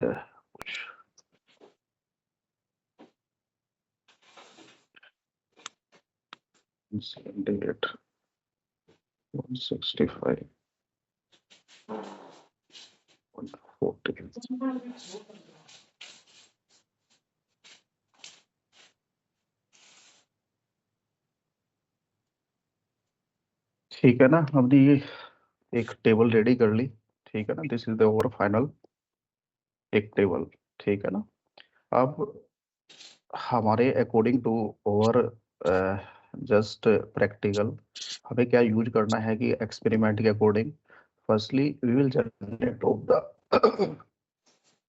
कुछ डेट 165 140 ठीक है ना। हमने ये एक टेबल रेडी कर ली, ठीक है ना। This is the our final एक टेबल, ठीक है ना। अब हमारे according to our just practical हमें क्या यूज करना है कि एक्सपेरिमेंट के according firstly we will generate of the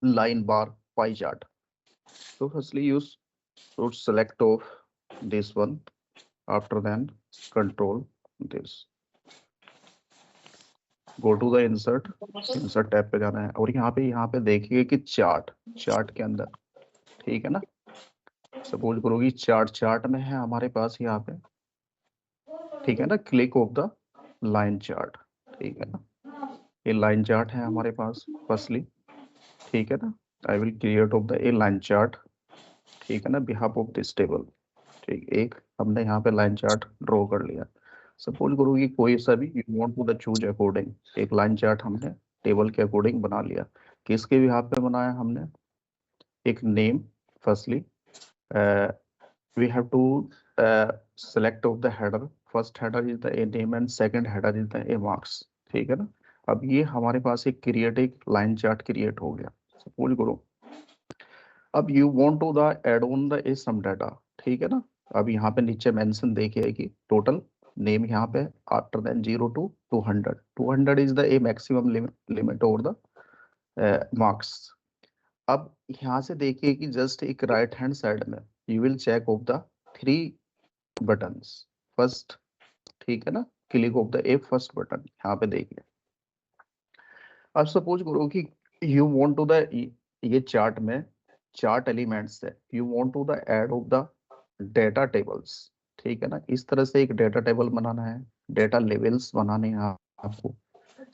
line bar pie chart. So firstly you should select of this one, after then control this, go to the insert tab पे जाना है और यहाँ पे देखिए कि चार्ट के अंदर, ठीक है ना। सपोज करो कि चार्ट में है हमारे पास यहाँ पे, ठीक है ना। Click of the line chart, ठीक है ना। ये लाइन चार्ट है हमारे पास फर्स्टली, ठीक है ना। I will create of the A line chart, ठीक है ना, बिहाफ ऑफ दिस टेबल। ठीक, एक हमने यहाँ पे लाइन चार्ट ड्रॉ कर लिया। सपोज करो कि कोई सा भी you want to the choose according एक लाइन चार्ट हमने टेबल के अकॉर्डिंग बना लिया। किसके बिहाफ पे बनाया हमने? एक name firstly we have to select of the header, first header is the a name and second header is the a marks, ठीक है ना। अब ये हमारे पास एक लाइन चार्ट क्रिएट हो गया। सपोज करो अब you want to the add on the a some data, ठीक है ना। अब यहाँ पे नीचे मेंशन देखिए कि टोटल नेम यहाँ पे after then 0 to 200 is the a maximum limit over the marks. अब यहाँ से देखिए कि जस्ट एक राइट हैंड साइड में you will check of the 3 buttons first, ठीक है ना। Click of the a first button यहाँ पे देखिए। अब सपोज करो कि यू वांट टू द ये चार्ट में चार्ट एलिमेंट्स है, you want to the add of the data tables, ठीक है ना। इस तरह से एक डेटा टेबल बनाना है, डेटा लेवल्स बनाने हैं आपको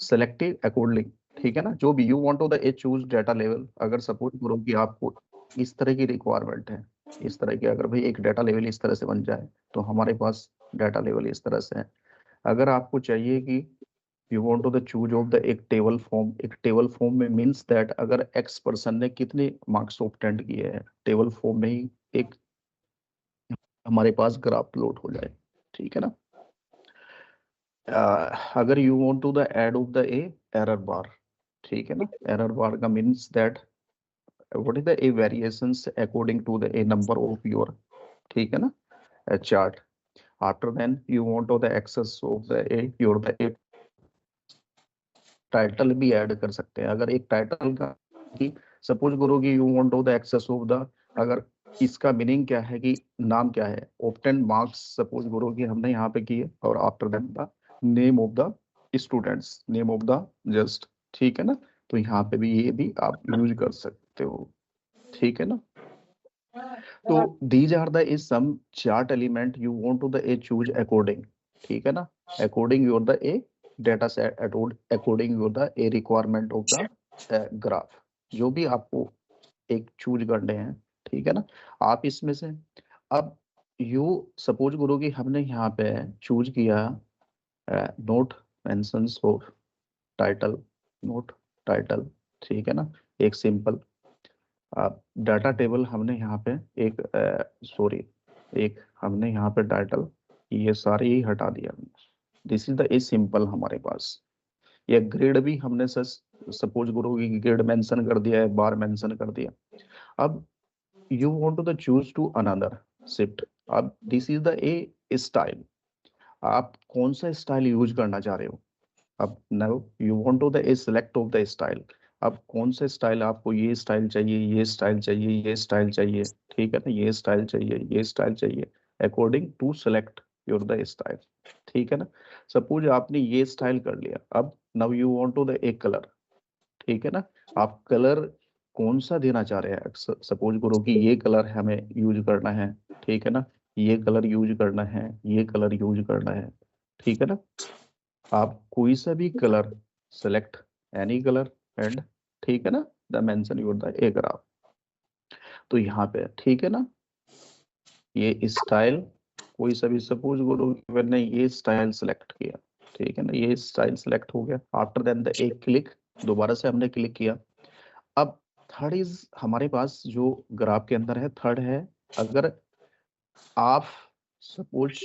सेलेक्टिव अकॉर्डिंग, ठीक है ना। जो भी you want to the a choose data level, अगर सपोज करो कि आपको इस तरह की रिक्वायरमेंट है, इस तरह की, अगर भाई एक डेटा लेवल इस तरह से बन जाए तो हमारे पास डेटा लेवल इस तरह से है। अगर आपको चाहिए कि you want to the choose of the एक टेबल फॉर्म में मींस दैट अगर एक्स पर्सन ने कितने मार्क्स ऑब्टेंड किए हैं, टेबल फॉर्म में ही एक हमारे पास ग्राफ प्लॉट हो जाए, ठीक है ना। अगर you want to the add of the a error bar, ठीक है ना। एरर बार का means that what is the a variations according to the a number of your, ठीक है ना, chart. After then you want to the access of the a your the a title भी add कर सकते हैं। अगर एक टाइटल का कि सपोज करो कि you want to the access of the, अगर इसका मीनिंग क्या है कि नाम क्या है, ऑब्टेन मार्क्स सपोज करो कि हमने यहाँ पे किए और after that the name of the students, name of the just, ठीक है ना। तो यहाँ पे भी ये भी आप यूज कर सकते हो, ठीक है ना। तो these are the is some chart element you want to the a choose according, ठीक है ना, according your the a data set according your the a requirement of the graph, जो भी आपको एक चूज करने हैं, ठीक है ना। आप इसमें से अब यू सपोज करो कि हमने यहाँ पे चूज किया note mentions of title, note title, ठीक है ना। एक सिंपल डाटा टेबल हमने यहाँ पे एक सॉरी एक हमने यहाँ पे टाइटल ये सारे ही हटा दिया। This is the a simple हमारे पास। या ग्रेड भी हमने सपोज करो कि ग्रेड मेंशन कर दिया है, बार मेंशन कर दिया। अब you want to the choose to another shift. अब this is the a style, आप कौन सा स्टाइल यूज करना चाह रहे हो। अब now you want to the a select of the style. अब कौन सा स्टाइल आपको, ये स्टाइल चाहिए, ये स्टाइल चाहिए, ये स्टाइल चाहिए, ठीक है ना, ये स्टाइल चाहिए, ये स्टाइल चाहिए, according to select your the style, ठीक है ना। सपोज आपने ये स्टाइल कर लिया, अब now you want to the a colour, ठीक है ना। आप कलर कौन सा देना चाह रहे हैं, सपोज करो कि ये कलर हमें यूज करना है, ठीक है ना, ये कलर यूज करना है, ये कलर यूज करना है, ठीक है ना। आप कोई सा भी colour select any colour and, ठीक है ना, dimension your the a graph. तो यहाँ पे ठीक है ना, ये स्टाइल कोई सभी सपोज करो मैंने ये स्टाइल सेलेक्ट किया, ठीक है ना, ये स्टाइल सेलेक्ट हो गया। आफ्टर देन द एक क्लिक, दोबारा से हमने क्लिक किया। अब थर्ड इज हमारे पास जो ग्राफ के अंदर है, थर्ड है, अगर आप सपोज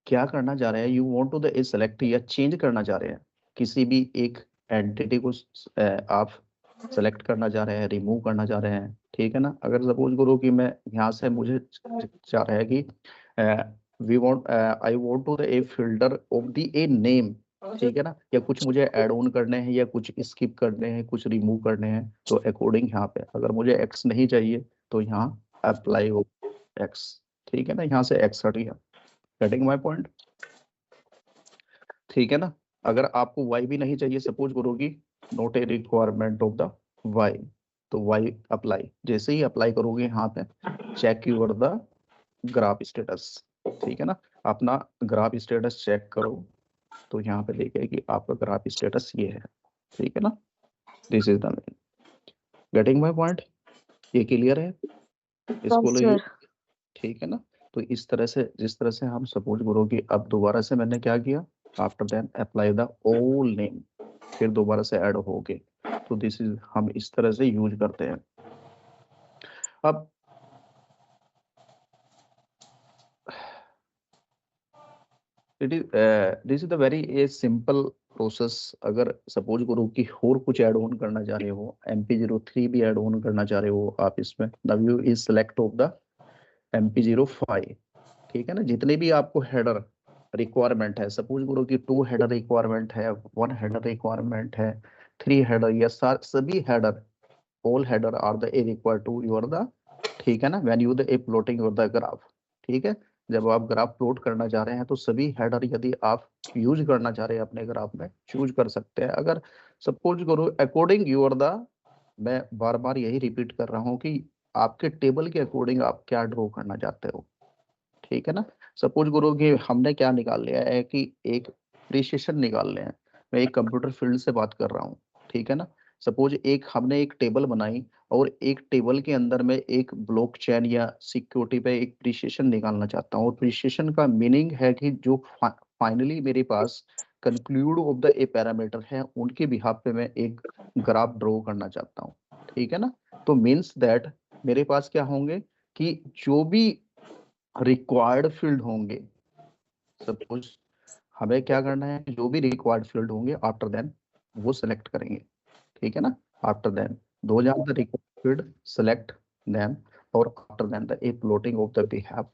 क्या करना चाह रहे हैं, you want to the select या चेंज करना चाह रहे हैं किसी भी एक एंटिटी को, आप सेलेक्ट करना चाह रहे हैं, रिमूव करना चाह रहे हैं, ठीक है ना। अगर सपोज करो कि मैं यहाँ से मुझे चाह रहा है कि we want I want to the a filter of the a name, ठीक है ना, या कुछ मुझे ऐड ऑन करने हैं या कुछ स्किप करने हैं, कुछ रिमूव करने हैं, तो अकॉर्डिंग यहाँ पे अगर मुझे एक्स नहीं चाहिए तो यहाँ अप्लाई हो एक्स, ठीक है ना, यहाँ से एक्स हट गया। गेटिंग माय पॉइंट, ठीक है ना। अगर आपको y भी नहीं चाहिए, सपोज करो कि not a requirement of the y, तो y अप्लाई, जैसे ही अप्लाई करोगे यहाँ पे check your the graph status, ठीक है ना, अपना ग्राफ स्टेटस चेक करो, तो यहाँ पे देखिए कि आपका ग्राफ स्टेटस ये है, ठीक है ना, this is the main. Getting my point, ये क्लियर है इसको लिए, ठीक है ना। तो इस तरह से, जिस तरह से हम सपोज करो कि अब दोबारा से मैंने क्या किया, after then apply the all name, फिर दोबारा से ऐड हो गए, तो दिस इज हम इस तरह से यूज करते हैं। अब it is this is the very a simple process. अगर सपोज करो कि और कुछ ऐड ऑन करना चाह रहे हो, MP03 भी ऐड ऑन करना चाह रहे हो आप इसमें, now you is select of the MP05, ठीक है ना। जितने भी आपको हेडर रिक्वायरमेंट है, सपोज करो कि 2 हेडर रिक्वायरमेंट है, 1 हेडर रिक्वायरमेंट है, 3 हेडर, या सभी header, all header are the a required to your the, ठीक है ना, when you the a plotting your the graph, ठीक है। जब आप ग्राफ प्लॉट करना चाह रहे हैं तो सभी हेडर यदि आप यूज करना चाह रहे हैं अपने ग्राफ में, चूज कर सकते हैं। अगर सपोज करो अकॉर्डिंग योर द, मैं बार बार यही रिपीट कर रहा हूँ कि आपके टेबल के अकॉर्डिंग आप क्या ड्रॉ करना चाहते हो, ठीक है ना। सपोज करो कि हमने क्या निकाल लिया है कि एक प्रिसिशन निकाल लिया है, मैं एक कंप्यूटर फील्ड से बात कर रहा हूँ, ठीक है ना। सपोज एक हमने एक टेबल बनाई और एक टेबल के अंदर में एक ब्लॉक चेन या सिक्योरिटी पे एक प्रिसिशन निकालना चाहता हूँ, और प्रिसिशन का मीनिंग है कि जो फाइनली मेरे पास conclude of the a parameter है, उनके बिहाफ पे मैं एक ग्राफ ड्रॉ करना चाहता हूँ, ठीक है ना। तो मीन्स दैट मेरे पास क्या होंगे कि जो भी रिक्वायर्ड फील्ड होंगे, सपोज हमें क्या करना है, जो भी रिक्वायर्ड फील्ड होंगे आफ्टर देन वो सिलेक्ट करेंगे, ठीक है ना। आफ्टर देन दो are the required field, select them, और after then the a plotting of the behalf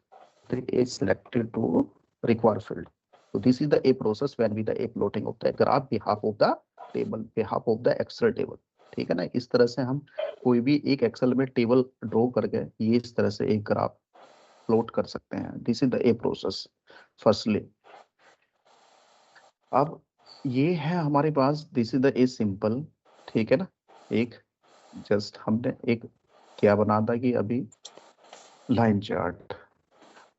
the a selected to required field. So this is the a process when we the a plotting of the graph behalf of the table, behalf of the excel table, ठीक है ना। इस तरह से हम कोई भी एक एक्सेल में टेबल ड्रॉ करके ये इस तरह से एक ग्राफ प्लॉट कर सकते हैं। This is the a process firstly. अब ये है हमारे पास, this is the a simple, ठीक है ना। एक जस्ट हमने एक क्या बना था कि अभी लाइन चार्ट।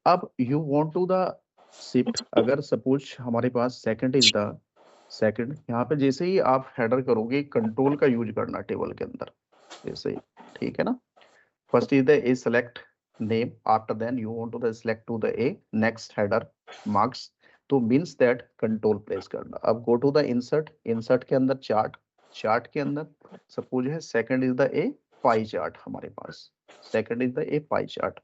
अब you want to the shift, अगर सपोज हमारे पास सेकंड इज द सेकंड, यहाँ पे जैसे ही आप हेडर करोगे कंट्रोल का यूज करना टेबल के अंदर, जैसे ही, ठीक है ना। First is the a select name, after then you want to the select to the a next header marks, तो मींस दैट कंट्रोल प्रेस करना। अब go to the insert, insert के अंदर चार्ट, चार्ट के अंदर सपोज है second is the a pie chart, हमारे पास second is the a pie chart.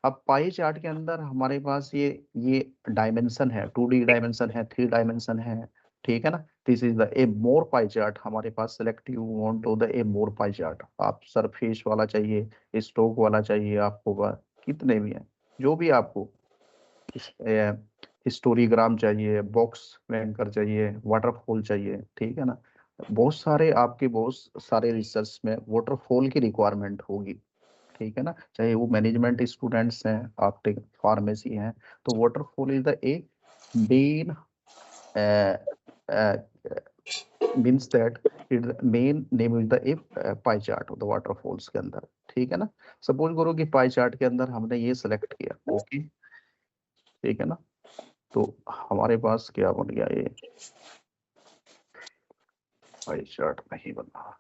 अब पाई चार्ट के अंदर हमारे पास ये डायमेंशन है, 2D डायमेंशन है, 3 डायमेंशन है, ठीक है ना। This is the a more pie chart, हमारे पास select you want to the a more pie chart, आप सरफेस वाला चाहिए, स्टोक वाला चाहिए आपको, कितने भी हैं, जो भी आपको, हिस्टोरीग्राम चाहिए, बॉक्स में एंकर चाहिए, वाटरफॉल चाहिए, ठीक है ना। बहुत सारे आपके, बहुत सारे रिसर्च में वाटरफॉल की रिक्वायरमेंट होगी, ठीक है ना। चाहे वो मैनेजमेंट स्टूडेंट्स हैं, आप फार्मेसी हैं, तो waterfall is the A main means that it main name is the a pie chart of the waterfalls के अंदर, ठीक है ना। सपोज करो कि पाई चार्ट के अंदर हमने ये सेलेक्ट किया, ओके, ठीक है ना। तो हमारे पास क्या बन गया, ये पाई चार्ट नहीं बना,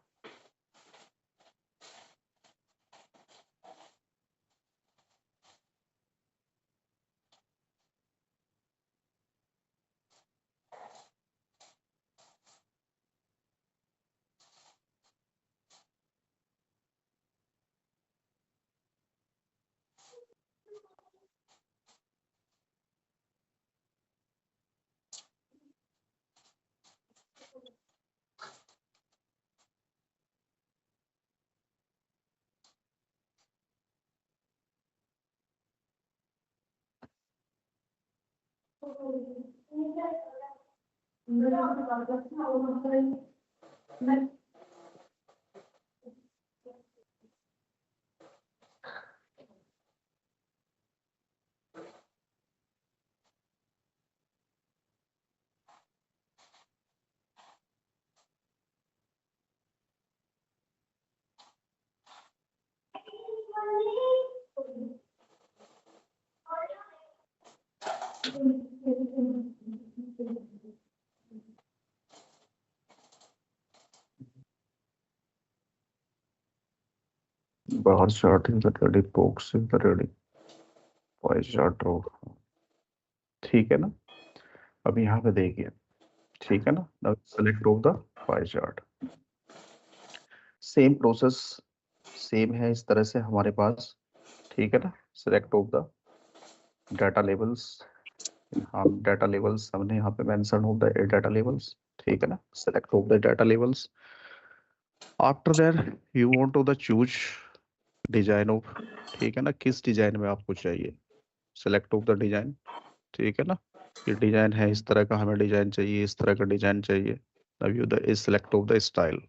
बाहर chart is ready, box is ready, pie chart row, ठीक है ना। अब यहाँ पे देखिए, ठीक है ना, now select of the pie chart. Same process same है इस तरह से हमारे पास, ठीक है ना। Select of the data labels, हम डाटा लेवल्स हमने यहाँ पे mention of the data labels, ठीक है ना। Select of the data labels, after that you want to the choose design of, ठीक है ना, किस डिजाइन में आपको चाहिए। सेलेक्ट ऑफ द डिजाइन, ठीक है ना। ये डिजाइन है, इस तरह का हमें डिजाइन चाहिए, इस तरह का डिजाइन चाहिए। अब you the select of the style,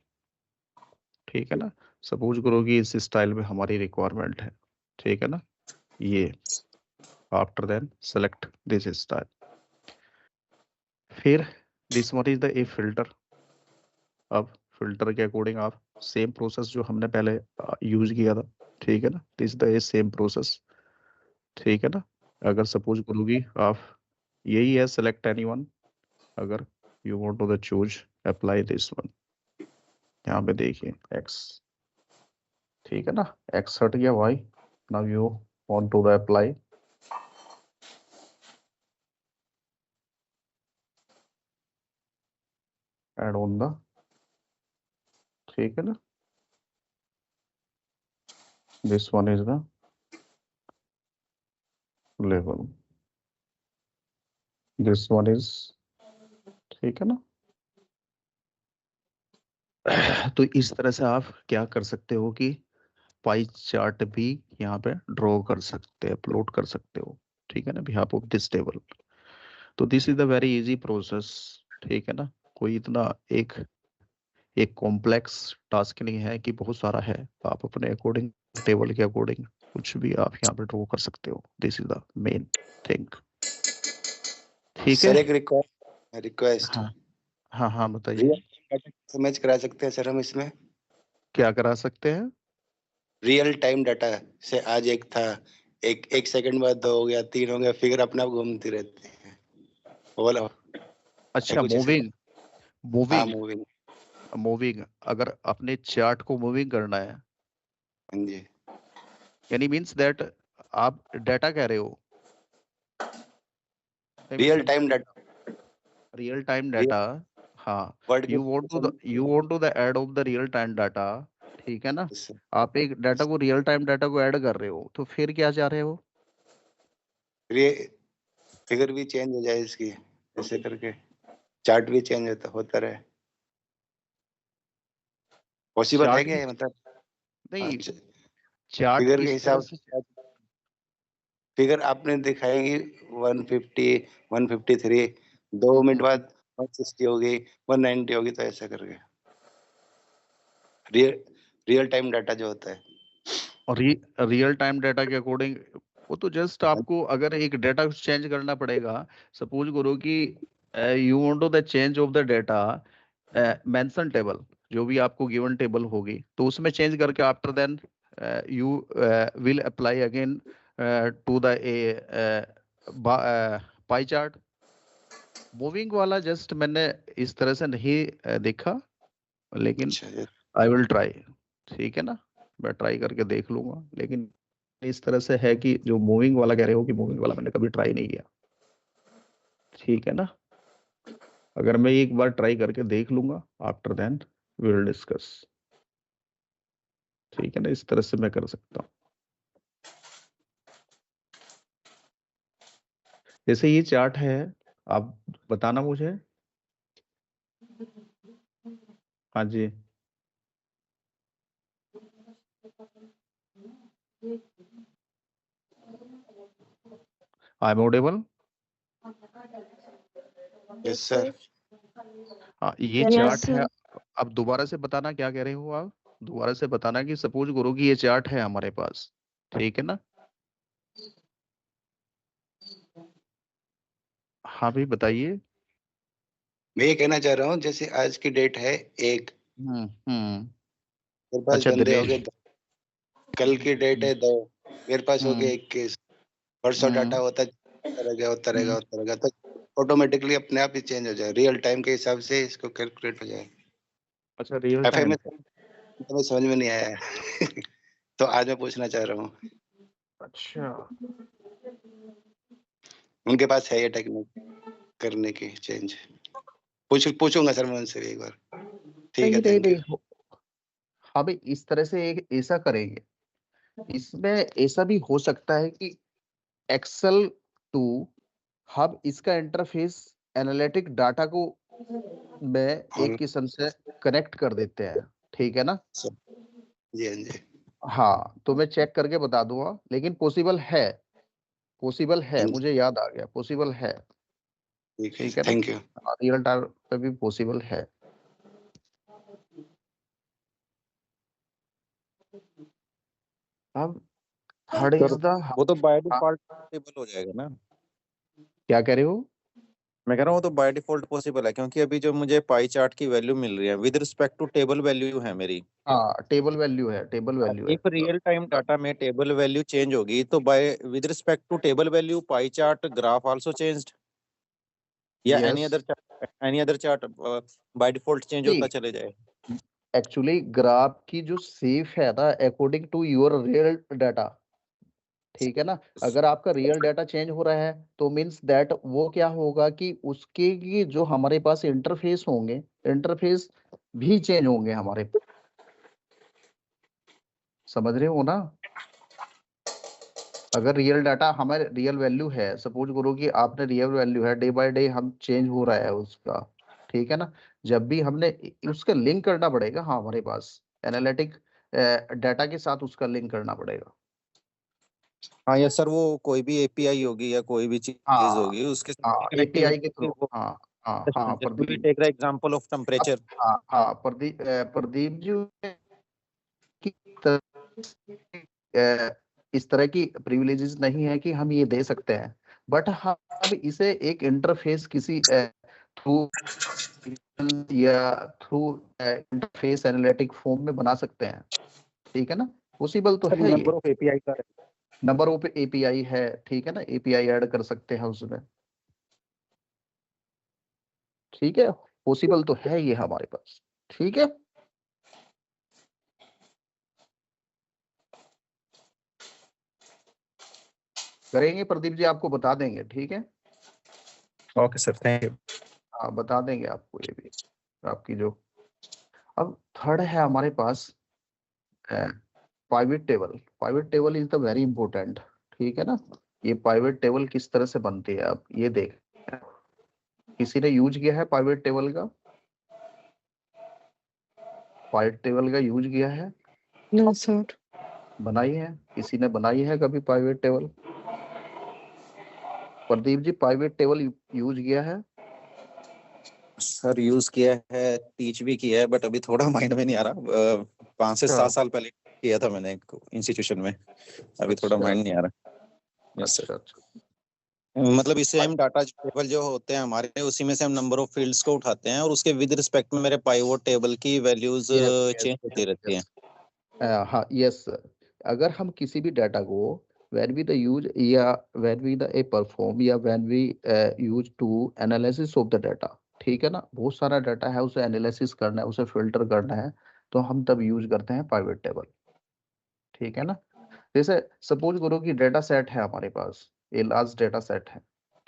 ठीक है ना। सपोज करो कि इस स्टाइल में हमारी रिक्वायरमेंट है, ठीक है ना। ये after then select this style, फिर this one is the a filter. अब फिल्टर के अकॉर्डिंग आप सेम प्रोसेस जो हमने पहले यूज किया था, ठीक है ना, this the a same process, ठीक है ना। अगर सपोज करोगी आप, यही है सेलेक्ट एनीवन, अगर you want to the choose apply this one, यहाँ पे देखिए एक्स, ठीक है ना, एक्स हट गया, Y, now you want to the apply, add on the, ठीक है ना, दिस वन इज द लेवल, दिस वन इज, ठीक है ना। तो इस तरह से आप क्या कर सकते हो कि पाई चार्ट भी यहाँ पे ड्रॉ कर सकते हैं, अपलोड कर सकते हो, ठीक है ना, बिहाफ ऑफ दिस टेबल। तो this is the very easy process, ठीक है ना। कोई इतना एक एक कॉम्प्लेक्स टास्क नहीं है कि बहुत सारा है, आप अपने अकॉर्डिंग, टेबल के अकॉर्डिंग कुछ भी आप यहाँ पे ड्रॉ कर सकते हो। This is the main thing, ठीक है। सर एक रिक्वेस्ट, हाँ हाँ हाँ, बताइए। रियल टाइम समझ करा सकते हैं सर हम इसमें? क्या करा सकते हैं? रियल टाइम डाटा से आज एक था, एक सेकंड बाद 2 हो गया, 3 हो गया, फिगर अपने आप घूमती रहती है, वो वाला है अच्छा, कुछ ऐसे? मूविंग, हाँ मूविंग, मूविंग। मूविंग, अगर अपने चार्ट को मूविंग करना है, हाँ जी। यानी मीन्स दैट आप डाटा कह रहे हो, नहीं मैं रियल समझा टाइम नहीं, डाटा, रियल टाइम डाटा, हाँ। वर्ड के you want to the add of the real time data, ठीक है ना। से आप एक डाटा को, रियल टाइम डाटा को ऐड कर रहे हो, तो फिर क्या चाह रहे हो? फिगर भी चेंज हो जाए इसकी, ऐसे करके चार्ट भी चेंज होता रहे, पॉसिबल है चार्ट क्या भी ये? मतलब नहीं, चार्ट फिगर के इस तरह हिसाब से, से फिगर आपने दिखाएंगी 150, 153, 2 मिनट बाद 160 होगी, 190 होगी, तो ऐसा करके रियल रियल टाइम डाटा जो होता है। और रियल टाइम डाटा के अकॉर्डिंग, वो तो जस्ट आपको अगर एक डाटा चेंज करना पड़ेगा, सपोज करो कि you want to the change of the data, mention table, जो भी आपको गिवन टेबल होगी, तो उसमें चेंज करके after then you will apply again to the pie chart. Moving वाला जस्ट मैंने इस तरह से नहीं देखा, लेकिन अच्छा ये आई विल ट्राई, ठीक है ना, मैं ट्राई करके देख लूंगा। लेकिन इस तरह से है कि जो मूविंग वाला कह रहे हो, कि मूविंग वाला मैंने कभी ट्राई नहीं किया, ठीक है ना। अगर मैं एक बार ट्राई करके देख लूंगा, after then we will discuss, ठीक है ना। इस तरह से मैं कर सकता हूँ। जैसे ये चार्ट है, आप बताना मुझे। हाँ जी, I am audible. Yes sir. हाँ ये Yes, चार्ट sir. है। अब दोबारा से बताना क्या कह रहे हो आप, दोबारा से बताना कि सपोज करो कि ये चार्ट है हमारे पास, ठीक है ना। हाँ भाई बताइए। मैं ये कहना चाह रहा हूँ जैसे आज की डेट है 1, हम्म। मेरे पास अच्छा बंदे हो दिनेश। गए 2, कल की डेट है 2, मेरे पास हो गए हम्म 21, परसों डाटा हम्म होता रहेगा होता रहेगा हम्म। होता रहेगा, तो ऑटोमेटिकली अपने आप ही चेंज हो जाए, रियल टाइम के हिसाब से इसको कैलकुलेट हो जाए। अच्छा रियल टाइम एफएमएस पे। तो समझ में नहीं आया है। तो आज मैं पूछना चाह रहा हूँ, अच्छा उनके पास है ये टेक्निक करने की चेंज? पूछूंगा सर मैं उनसे भी एक बार। ठीक है, नहीं नहीं थैंक यू। नहीं हाँ भाई इस तरह से एक ऐसा करेंगे, इसमें ऐसा भी हो सकता है कि एक्सेल टू हम इसका इंटरफेस एनालिटिक डाटा को में एक और किस्म से कनेक्ट कर देते हैं, ठीक है ना। सर, जी हाँ जी। हाँ तो मैं चेक करके बता दूंगा, लेकिन पॉसिबल है, हाँ जी, मुझे याद आ गया, पॉसिबल है, ठीक है, ठीक है ना। Thank you. रियल टाइम पे भी पॉसिबल है। अब थर्ड सर इज द, वो तो बाय हाँ डिफॉल्ट पॉसिबल हो जाएगा ना। क्या कह रहे हो। मैं कह रहा हूँ वो तो बाय डिफॉल्ट पॉसिबल है, क्योंकि अभी जो मुझे पाई चार्ट की वैल्यू मिल रही है with respect to table value है मेरी। हाँ टेबल वैल्यू है इफ रियल टाइम डाटा में टेबल वैल्यू चेंज होगी तो by with respect to table value pie chart graph also changed, या yes. Any other chart by default change होता नहीं चले जाए। एक्चुअली ग्राफ की जो सेफ है ना according to your real data, ठीक है ना। अगर आपका रियल डाटा चेंज हो रहा है तो मींस दैट वो क्या होगा कि उसके की जो हमारे पास इंटरफेस होंगे, इंटरफेस भी चेंज होंगे हमारे, समझ रहे हो ना। अगर रियल डाटा हमारे रियल वैल्यू है, सपोज करो कि आपने रियल वैल्यू है, डे बाय डे हम चेंज हो रहा है उसका, ठीक है ना। जब भी हमने उसका लिंक करना पड़ेगा, हाँ हमारे पास एनालिटिक डाटा के साथ उसका लिंक करना पड़ेगा। हाँ यस सर, वो कोई भी एपीआई होगी या कोई भी चीज हाँ होगी उसके साथ हाँ एपीआई के कनेक्टिविटी थ्रू, वो। हाँ हाँ हाँ just we Pradeep. Take the example of अब टेम्परेचर। हाँ हाँ प्रदीप जी की तरह इस तरह की प्रिविलेजेस नहीं है कि हम ये दे सकते हैं, बट हम इसे एक इंटरफेस किसी थ्रू या थ्रू इंटरफेस एनालिटिक फॉर्म में बना सकते हैं, ठीक है ना। पॉसिबल तो सर है नंबर ये, ऑफ एपीआई का। नंबर ऑफ एपीआई है, ठीक है ना, एपीआई ऐड कर सकते हैं उसमें, ठीक है। पॉसिबल तो है ये हमारे पास, ठीक है। करेंगे प्रदीप जी, आपको बता देंगे, ठीक है। Okay sir, thank you. हाँ बता देंगे आपको ये भी, आपकी जो। अब थर्ड है हमारे पास pivot table. Pivot table is the very important, ठीक है ना। ये पाइवेट टेबल किस तरह से बनती है, अब ये देख, किसी ने यूज किया है पाइवेट टेबल का, पाइवेट टेबल का यूज किया है, No, sir. बनाई है, किसी ने बनाई है कभी pivot table. Pradeep ji pivot table use किया है। सर यूज किया है, टीच भी किया है, बट अभी थोड़ा माइंड में नहीं आ रहा। 5 से 7 साल पहले किया था मैंने इंस्टीट्यूशन में, अभी थोड़ा अच्छा माइंड नहीं आ रहा। Yes sir. अच्छा अच्छा। मतलब इससे हम डाटा टेबल जो होते हैं हमारे, उसी में से हम नंबर ऑफ फील्ड्स को उठाते हैं और उसके विद रिस्पेक्ट में मेरे पाइवोट टेबल की वैल्यूज यस चेंज होती रहती हैं। हाँ यस सर। अगर हम किसी भी डाटा को when we the use या when we the a perform या when we use to analysis of the data, ठीक है ना, बहुत सारा डाटा है उसे एनालिसिस करना है, उसे फिल्टर करना है, तो हम तब यूज करते हैं पाइवेट टेबल, ठीक है ना। जैसे सपोज करो कि डेटा सेट है हमारे पास, ये लार्ज डेटा सेट है,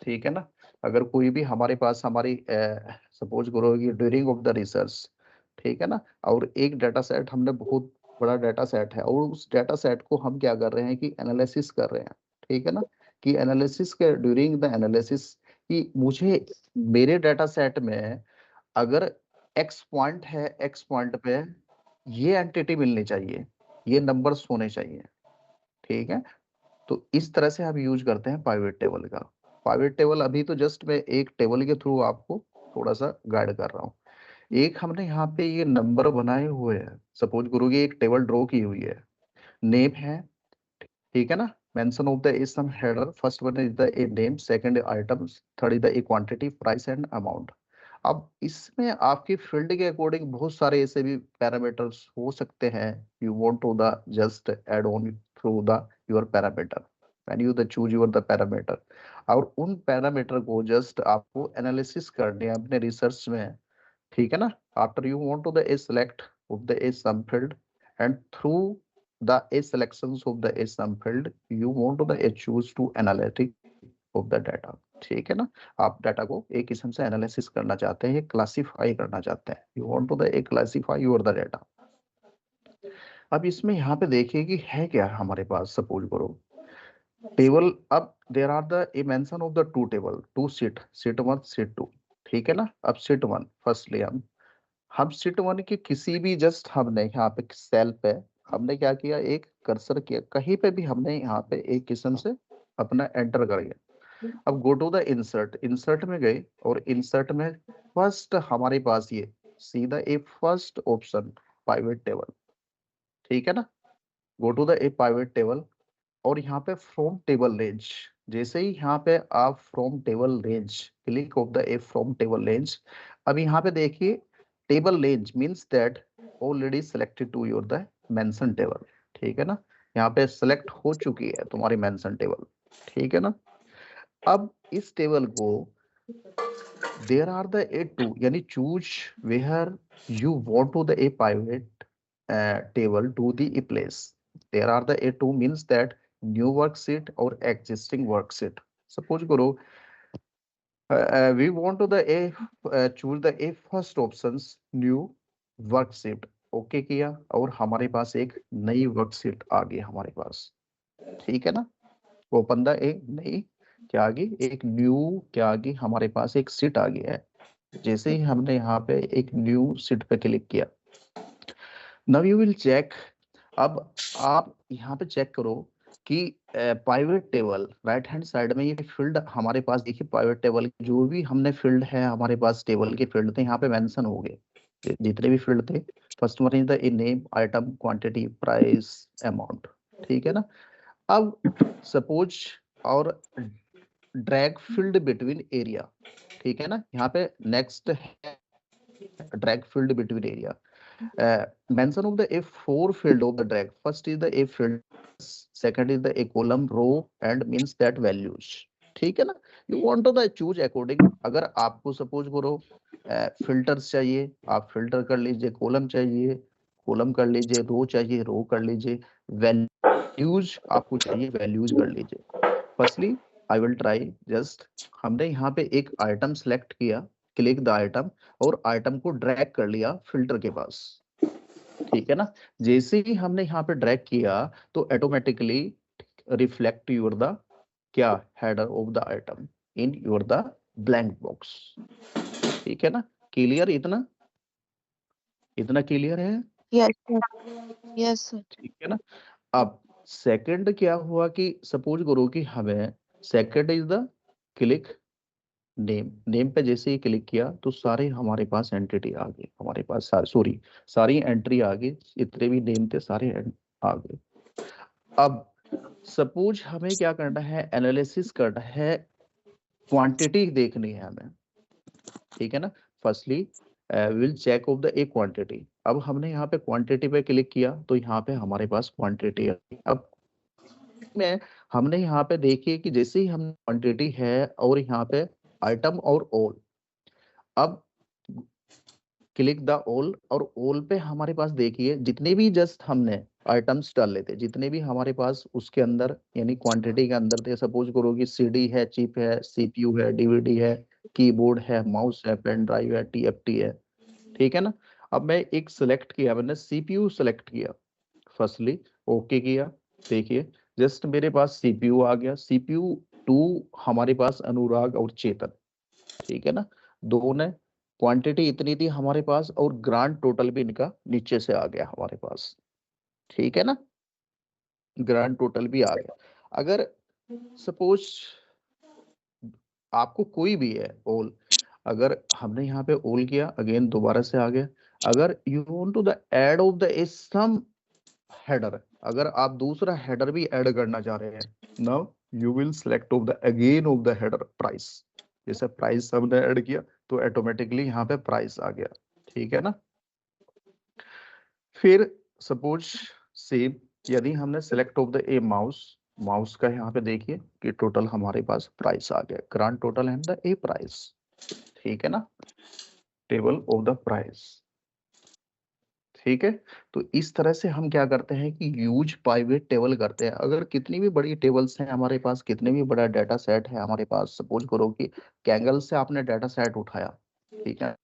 ठीक है ना। अगर कोई भी हमारे पास हमारी सपोज करो कि ड्यूरिंग ऑफ द रिसर्च, ठीक है ना, और एक डेटा सेट हमने बहुत बड़ा डेटा सेट है और उस डेटा सेट को हम क्या कर रहे हैं कि एनालिसिस कर रहे हैं, ठीक है ना। कि एनालिसिस के ड्यूरिंग द एनालिसिस कि मुझे मेरे डेटा सेट में अगर एक्स पॉइंट है, एक्स पॉइंट पे ये एंटिटी मिलनी चाहिए, ये नंबर्स होने चाहिए, ठीक है। तो इस तरह से हम यूज करते हैं पाइवेट टेबल का। पाइवेट टेबल अभी तो जस्ट मैं एक टेबल के थ्रू आपको थोड़ा सा गाइड कर रहा हूँ। एक हमने यहाँ पे ये नंबर बनाए हुए हैं, सपोज करो कि एक टेबल ड्रॉ की हुई है, नेम है, ठीक है ना, mention of the is some header, first one is the a name, second items, third is the a quantity, price and amount. अब इसमें आपकी फील्ड के अकॉर्डिंग बहुत सारे ऐसे भी पैरामीटर्स हो सकते हैं, you want to the just add on through the your parameter, when you the choose your the parameter, और उन पैरामीटर को जस्ट आपको एनालिसिस करने हैं अपने रिसर्च में, ठीक है ना। After you want to the a select of the a some field and through the a selections of the a sum field you want to the a choose to analytic of the data, ठीक है ना। आप data को एक किस्म से analysis करना चाहते हैं, क्लासिफाई करना चाहते हैं, you want to the a classify your the data. अब इसमें यहाँ पे देखिए कि है क्या हमारे पास, सपोज करो टेबल, अब there are the a mention of the two table, two sheet, sheet 1 sheet 2, ठीक है ना। अब सीट 1 फर्स्टली हम सीट 1 की किसी भी जस्ट हमने यहाँ पे सेल पे हमने क्या किया, एक कर्सर किया, कहीं पे भी हमने यहाँ पे एक किस्म से अपना एंटर कर गया। अब go to the insert, insert में गए और इंसर्ट में फर्स्ट हमारे पास ये सीधा a first option pivot table, ठीक है ना। Go to the a pivot table और यहाँ पे फ्रॉम टेबल रेंज, जैसे ही यहाँ पे आप from table range click of the a from table range, अब यहाँ पे देखिए table range means that already selected to your the mention table, ठीक है ना। यहाँ पे सिलेक्ट हो चुकी है तुम्हारी मेंशन टेबल, ठीक है ना। अब इस टेबल को there are the a two, यानी choose where you want to the a pivot table to the place. There are the A2 means that new worksheet or existing worksheet. Suppose करो we want to the A choose the A first options new worksheet. Okay किया और हमारे पास एक नई worksheet आ गई हमारे पास, ठीक है ना। ओपन द एक नई क्या आ गई, एक न्यू क्या आ गई हमारे पास, एक सीट आ गई है। जैसे ही हमने यहाँ पे एक न्यू सीट पे क्लिक किया, नाउ यू विल चेक, अब आप यहाँ पे चेक करो कि pivot table right hand side में ये फील्ड हमारे पास देखिए, पाइवेट टेबल जो भी हमने फील्ड है हमारे पास टेबल के फील्ड थे यहाँ पे मेंशन हो गए जितने भी फील्ड थे। First one is the name, item, quantity, price, amount, ठीक है ना। अब सपोज और ड्रैग फील्ड बिटवीन एरिया, ठीक है ना। यहाँ पे नेक्स्ट है drag field between area, mention of the A4 field of the drag. First is the A field, second is the A column, row and means that values, ठीक है ना। You want to the choose according, अगर आपको suppose करो filters चाहिए आप filter कर लीजिए, कॉलम चाहिए कॉलम कर लीजिए, रो चाहिए रो कर लीजिए, वैल्यूज आपको चाहिए वैल्यूज कर लीजिए। Firstly I will try just, हमने यहाँ पे एक आइटम सेलेक्ट किया, क्लिक द आइटम और आइटम को ड्रैग कर लिया फिल्टर के पास, ठीक है ना। जैसे ही हमने यहाँ पे ड्रैग किया तो ऑटोमेटिकली रिफ्लेक्ट योर द क्या header of the item in your the blank box, ठीक है ना। क्लियर, इतना इतना क्लियर है, यस सर। ठीक है ना। अब सेकंड क्या हुआ कि सपोज करो कि हमें second is the click name, name पे जैसे ही क्लिक किया तो सारे हमारे पास एंटिटी आ गई हमारे पास, सॉरी सारी एंट्री आ गई, इतने भी नेम थे सारे आ गए। अब सपोज हमें क्या करना है, एनालिसिस करना है, क्वांटिटी देखनी है हमें, ठीक है ना। Firstly will check of the a quantity, अब हमने यहाँ पे क्वांटिटी पे क्लिक किया तो यहाँ पे हमारे पास क्वांटिटी है। अब में हमने यहाँ पे देखिए कि जैसे ही हम क्वांटिटी है और यहाँ पे आइटम और ऑल, अब क्लिक द ऑल और ऑल पे हमारे पास देखिए जितने भी जस्ट हमने आइटम्स डाल लेते, जितने भी हमारे पास उसके अंदर यानी क्वांटिटी के अंदर थे, सपोज करो कि सीडी है, चिप है, सीपीयू है, डीवीडी है, कीबोर्ड है, माउस है, पेन ड्राइव है, टीएफटी है, ठीक है ना। अब मैं एक सिलेक्ट किया, मैंने सीपीयू सिलेक्ट किया, फर्स्टली ओके किया, देखिए जस्ट मेरे पास सीपीयू आ गया, सीपीयू 2 हमारे पास अनुराग और चेतन, ठीक है ना। दो ने क्वांटिटी इतनी थी हमारे पास और ग्रांड टोटल भी इनका नीचे से आ गया हमारे पास, ठीक है ना, ग्रांड टोटल भी आ गया। अगर सपोज आपको कोई भी है ऑल, अगर हमने यहाँ पे ऑल किया, अगेन दोबारा से आ गया, अगर you want to the add of the some header, अगर आप दूसरा हेडर भी ऐड करना चाह रहे हैं, now you will select of the again of the header price. जैसे प्राइस हमने ऐड किया तो ऑटोमेटिकली यहाँ पे प्राइस आ गया, ठीक है ना। फिर सपोज सेम, यदि हमने select of the A mouse, mouse का यहाँ पे देखिए कि टोटल हमारे पास प्राइस आ गया, grand total and the a price, ठीक है ना, टेबल ऑफ द प्राइस, ठीक है। तो इस तरह से हम क्या करते हैं कि यूज पाइवेट टेबल करते हैं। अगर कितनी भी बड़ी टेबल्स हैं हमारे पास, कितने भी बड़ा डाटा सेट है हमारे पास, सपोज करो कि कैंगल से आपने डाटा सेट उठाया, ठीक है,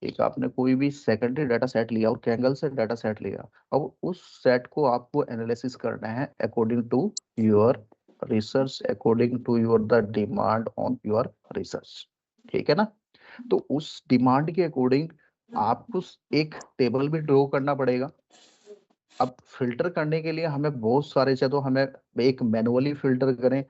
एक आपने कोई भी सेकेंडरी डाटा सेट लिया और कैंगल से डाटा सेट लिया, अब उस सेट को आपको एनालिसिस करना है according to your research, according to your the demand on your research, ठीक है ना। तो उस डिमांड के अकॉर्डिंग आपको एक टेबल भी ड्रॉ करना पड़ेगा। अब फिल्टर करने के लिए हमें बहुत सारे, चाहे तो हमें एक मैनुअली फिल्टर करें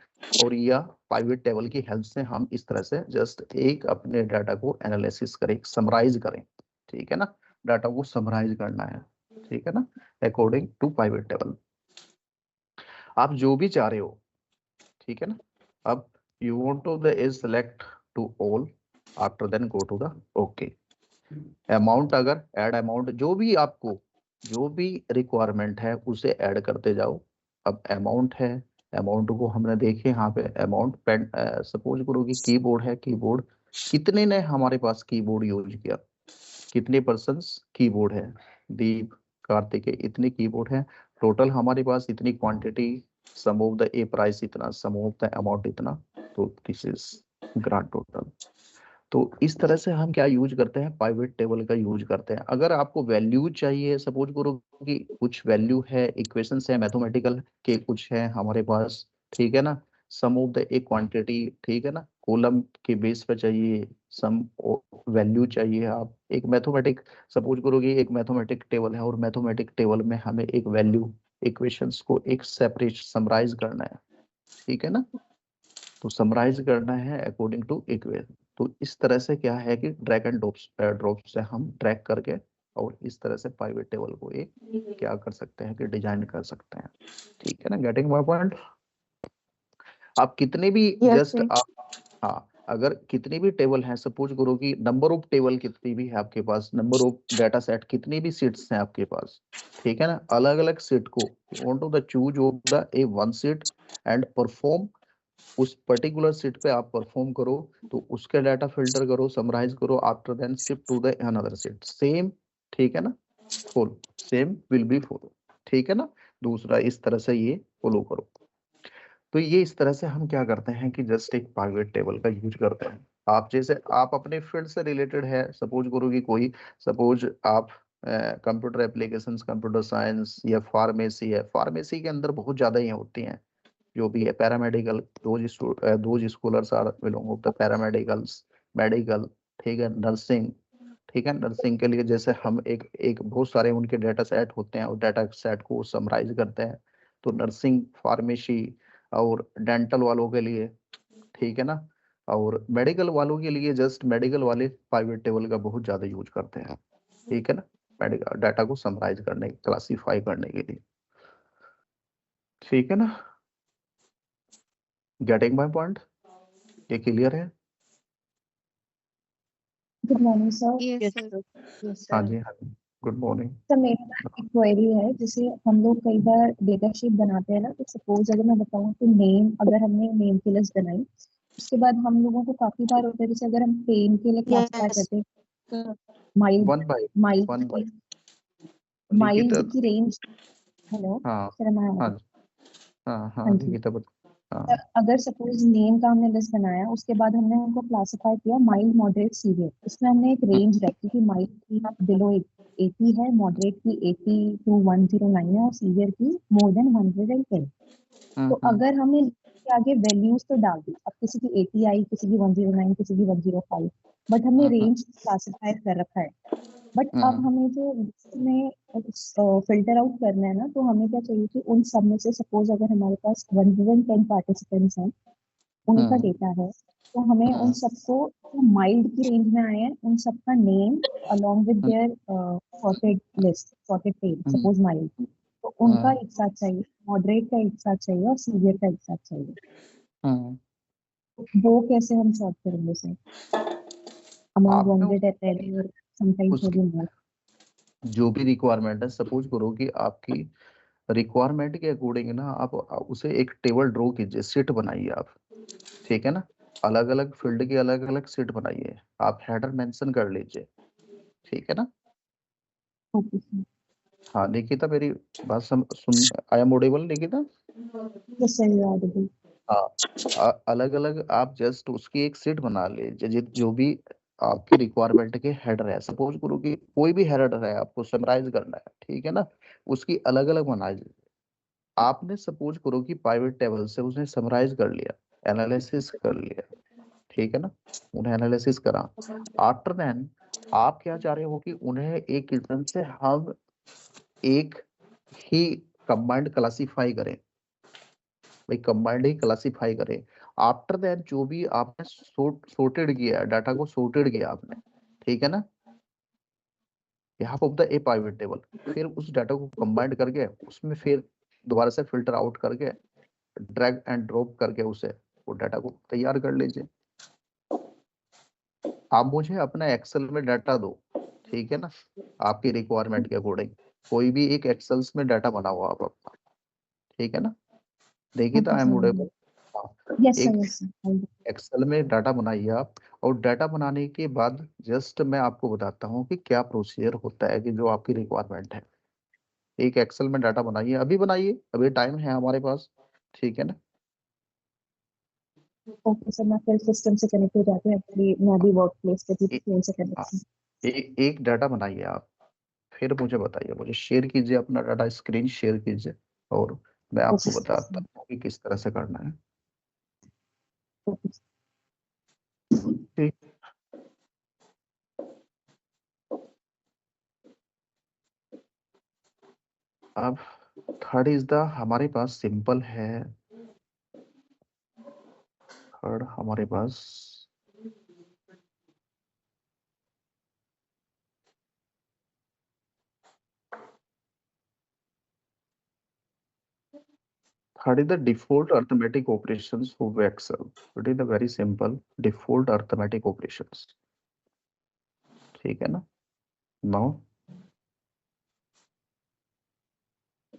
और या पाइवेट टेबल की हेल्प से हम इस तरह से जस्ट एक अपने डाटा को एनालिसिस करें, समराइज करें, ठीक है ना, डाटा को समराइज करना है, ठीक है ना, अकॉर्डिंग टू पाइवेट टेबल। आप जो भी चाह रहे हो, ठीक है ना। अब you want to the is select to all, after then go to the okay. Amount, अगर ऐड अमाउंट, जो भी आपको जो भी रिक्वायरमेंट है उसे ऐड करते जाओ। अब अमाउंट है, अमाउंट को हमने देखे यहाँ पे अमाउंट पेन, सपोज करो कि कीबोर्ड है, कीबोर्ड कितने ने हमारे पास कीबोर्ड यूज किया, कितने पर्सन्स कीबोर्ड है, दीप कार्तिक इतने कीबोर्ड है, टोटल हमारे पास इतनी quantity, sum of the a price इतना, सम ऑफ द अमाउंट इतना, तो दिस इज ग्रांड टोटल। तो इस तरह से हम क्या यूज करते हैं, पाइवेट टेबल का यूज करते हैं। अगर आपको वैल्यू चाहिए, सपोज करो कि कुछ वैल्यू है, इक्वेशंस है मैथमेटिकल के कुछ है हमारे पास, ठीक है ना, सम ऑफ द एक क्वांटिटी, ठीक है ना, कॉलम के बेस पे चाहिए, सम वैल्यू चाहिए, आप एक मैथमेटिक, सपोज करो कि एक मैथमेटिक टेबल है और मैथमेटिक टेबल में हमें एक वैल्यू इक्वेशंस को एक सेपरेट समराइज करना है, ठीक है ना, तो समराइज करना है अकॉर्डिंग टू इक्वेशन। तो इस तरह से क्या है कि ड्रैग एंड ड्रॉप से हम ट्रैक करके और इस तरह से पाइवेट टेबल को एक क्या कर सकते हैं कि डिजाइन कर सकते हैं, ठीक है ना, गेटिंग माय पॉइंट। आप कितने भी Yes, जस्ट sir. आप, हाँ, अगर कितनी भी टेबल है, सपोज करो कि नंबर ऑफ टेबल कितनी भी है आपके पास, नंबर ऑफ डाटा सेट कितनी भी सीट्स हैं आपके पास, ठीक है ना, अलग अलग सीट को want to the choose of the a one sheet and perform, उस पर्टिकुलर सीट पे आप परफॉर्म करो, तो उसके डाटा फिल्टर करो, समराइज करो, after then shift to the another sheet, same, ठीक है ना, follow, same will be follow, ठीक है ना, दूसरा इस तरह से ये फॉलो करो। तो ये इस तरह से हम क्या करते हैं कि जस्ट एक पाइवेट टेबल का यूज करते हैं। आप जैसे आप अपने फील्ड से रिलेटेड है, सपोज करो कि कोई, सपोज आप कंप्यूटर एप्लीकेशंस, कंप्यूटर साइंस या फार्मेसी है, फार्मेसी के अंदर बहुत ज्यादा ये होती हैं जो भी है, paramedical, those scholars are belong of the paramedicals, medical, ठीक है, नर्सिंग, ठीक है, नर्सिंग के लिए जैसे हम एक एक बहुत सारे उनके डाटा सेट होते हैं और डाटा सेट को समराइज करते हैं, तो नर्सिंग, फार्मेसी और डेंटल वालों के लिए, ठीक है ना, और मेडिकल वालों के लिए जस्ट मेडिकल वाले पाइवेट टेबल का बहुत ज्यादा यूज करते हैं, ठीक है ना, मेडिकल डाटा को समराइज करने, क्लासीफाई करने के लिए, ठीक है ना, गेटिंग माय पॉइंट, ये क्लियर है। Good morning sir. Yes, Yes, sir. sir. Yes हाँ सर। जी, हाँ जी, गुड मॉर्निंग। सर मेरे पास एक क्वेरी है, जैसे हम लोग कई बार डेटा शीट बनाते हैं ना, तो सपोज अगर मैं बताऊं कि नेम, अगर हमने नेम की लिस्ट बनाई, उसके बाद हम लोगों को काफी बार होता है, जैसे अगर हम पेन के लिए क्लासिफाई Yes, करते हैं, sir. Mild, one by mild one, की निकिता, माइल्ड की रेंज। हेलो हाँ सर, मैं हाँ हाँ हाँ हाँ जी। निकिता बता, सर, हाँ अगर सपोज नेम का हमने लिस्ट बनाया, उसके बाद हमने उनको क्लासिफाई किया माइल्ड, मॉडरेट, सीवियर, उसमें हमने एक रेंज रखी कि माइल्ड की बिलो 80 है, मॉडरेट की 80 to 109 है और सीवियर की मोर देन 110। तो अगर हमने इसके आगे वैल्यूज तो डाल दी, अब किसी की 80 आई, किसी की 109, किसी की 105, बट हमने रेंज क्लासिफाई कर रखा है। बट अब हमें जो लिस्ट में फिल्टर आउट करना है ना, तो हमें क्या चाहिए कि उन सब में से सपोज अगर हमारे पास 110 पार्टिसिपेंट्स हैं, उनका डेटा है, तो हमें उन सबको जो माइल्ड की रेंज में आए हैं उन सबका name along with their sorted list, sorted tail, suppose mild, तो उनका एक साथ चाहिए, मॉडरेट का एक साथ चाहिए और सीवियर का एक साथ चाहिए। तो वो कैसे हम सॉर्ट करेंगे सर? अमंग आपने 100 at any और समटाइम्स उसकी मे बी मोर। जो भी रिक्वायरमेंट है, सपोज करो कि आपकी रिक्वायरमेंट के अकॉर्डिंग ना आप उसे एक टेबल ड्रॉ कीजिए, सीट बनाइए आप, ठीक है ना। अलग अलग फील्ड की अलग अलग सीट बनाइए, आप हेडर मेंशन कर लीजिए, ठीक है ना। Okay sir. हाँ निकिता, मेरी बात सुन, I am audible Nikita? Yes sir, you are audible. हाँ, अलग अलग आप जस्ट उसकी एक सीट बना लीजिए, जो भी आपकी रिक्वायरमेंट के हेडर है, सपोज करो कि कोई भी हेडर है आपको समराइज करना है, ठीक है ना, उसकी अलग अलग बना लीजिए। आपने सपोज करो कि पाइवट टेबल से उसने समराइज कर लिया, एनालिसिस कर लिया, ठीक है ना, उन्हें एनालिसिस करा। आफ्टर देन आप क्या चाह रहे हो कि उन्हें एक किस्म से हम एक ही कंबाइंड क्लासीफाई करें, भाई कंबाइंड ही क्लासीफाई करें। आफ्टर देन जो भी आपने sorted किया, डाटा को sorted किया आपने, ठीक है ना, यहाँ of the A pivot table, फिर उस डाटा को कंबाइंड करके उसमें फिर दोबारा से फिल्टर आउट करके ड्रैग एंड ड्रॉप करके उसे वो डाटा को तैयार कर लीजिए। आप मुझे अपना एक्सेल में डाटा दो, ठीक है ना, आपकी रिक्वायरमेंट के अकॉर्डिंग कोई भी एक एक्सेल्स में डाटा बना हुआ आप अपना, ठीक है ना। देखिए तो okay I am sir. Audible? Yes sir, एक यस सर। एक्सेल में डाटा बनाइए आप, और डाटा बनाने के बाद जस्ट मैं आपको बताता हूँ कि क्या प्रोसीजर होता है कि जो आपकी रिक्वायरमेंट है। एक एक्सेल में डाटा बनाइए, अभी बनाइए, अभी टाइम है हमारे पास, ठीक है ना। ओके सर, मैं फिर सिस्टम से कनेक्ट हो जाती हूँ, एक्चुअली मैं भी वर्क प्लेस पे थी तो ए, फोन से हाँ, कनेक्ट हूँ। एक डाटा बनाइए आप, फिर मुझे बताइए, मुझे शेयर कीजिए अपना डाटा, स्क्रीन शेयर कीजिए, और मैं ओके आपको सर। बताता हूँ कि किस तरह से करना है। ओके। ठीक। अब थर्ड इज द, हमारे पास सिंपल है, थर्ड हमारे पास third is the default arithmetic operations of Excel. It is the very simple default arithmetic operations, ठीक है ना। Now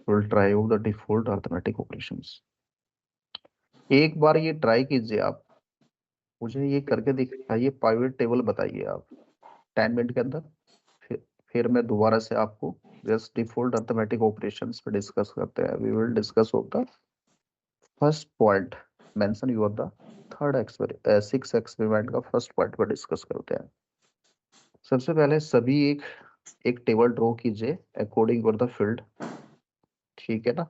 we'll try out the default arithmetic operations. एक बार ये ट्राई कीजिए आप, मुझे ये करके दिखाइए, पाइवट टेबल बताइए आप 10 मिनट के अंदर, फिर मैं दोबारा से आपको जस्ट डिफॉल्ट अर्थमेटिक ऑपरेशंस पे डिस्कस करते हैं। We will discuss of the first point mention your the third six experiment का फर्स्ट पॉइंट पर डिस्कस करते हैं। सबसे पहले सभी एक टेबल ड्रॉ कीजिए अकॉर्डिंग फॉर द फील्ड, ठीक है ना।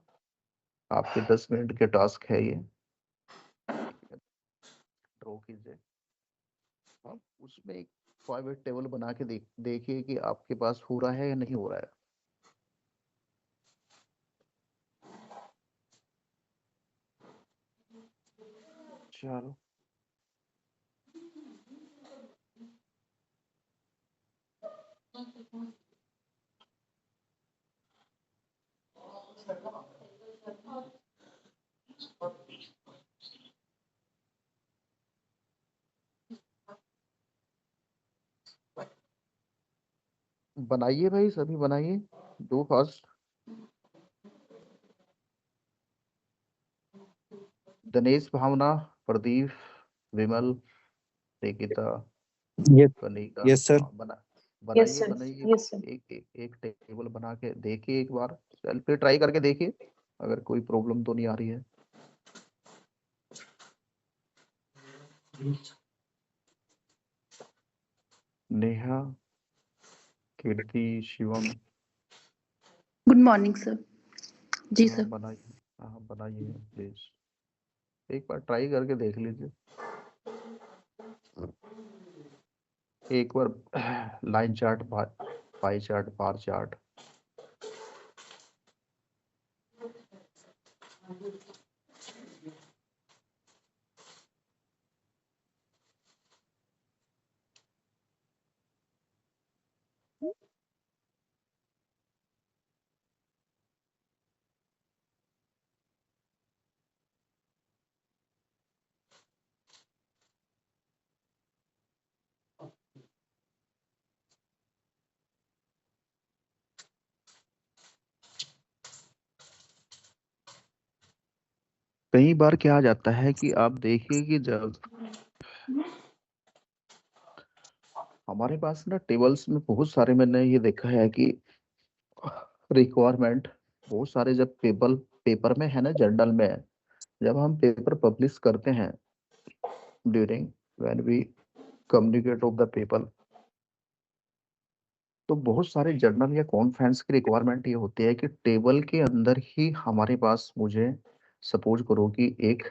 आपके 10 मिनट के टास्क है ये, ड्रॉ कीजिए। अब उसमें एक पाइवट टेबल बना के देखिए कि आपके पास हो रहा है या नहीं हो रहा है। चलो बनाइए भाई, सभी बनाइए, do fast. Dinesh, Bhavna, Pradeep, Vimal, Nikita, yes Kanika, yes sir. हाँ बना, यस बनाइए सर, बनाइए। Yes sir. एक टेबल बना के देखिए एक बार, चल फिर ट्राई करके देखिए अगर कोई प्रॉब्लम तो नहीं आ रही है। नेहा, कीर्ति, शिवम, गुड मॉर्निंग सर। जी हाँ सर। बनाइए, हाँ बनाइए प्लीज, एक बार ट्राई करके देख लीजिए एक बार। Line chart, pie chart, bar chart. कई बार क्या आ जाता है कि आप देखिए कि जब हमारे पास ना टेबल्स में बहुत सारे, मैंने ये देखा है कि रिक्वायरमेंट बहुत सारे जब पेपर में है ना, जर्नल में है, जब हम पेपर पब्लिश करते हैं, during when we communicate of the paper, तो बहुत सारे जर्नल या कॉन्फ्रेंस की रिक्वायरमेंट ये होती है कि टेबल के अंदर ही हमारे पास, मुझे सपोज करो कि एक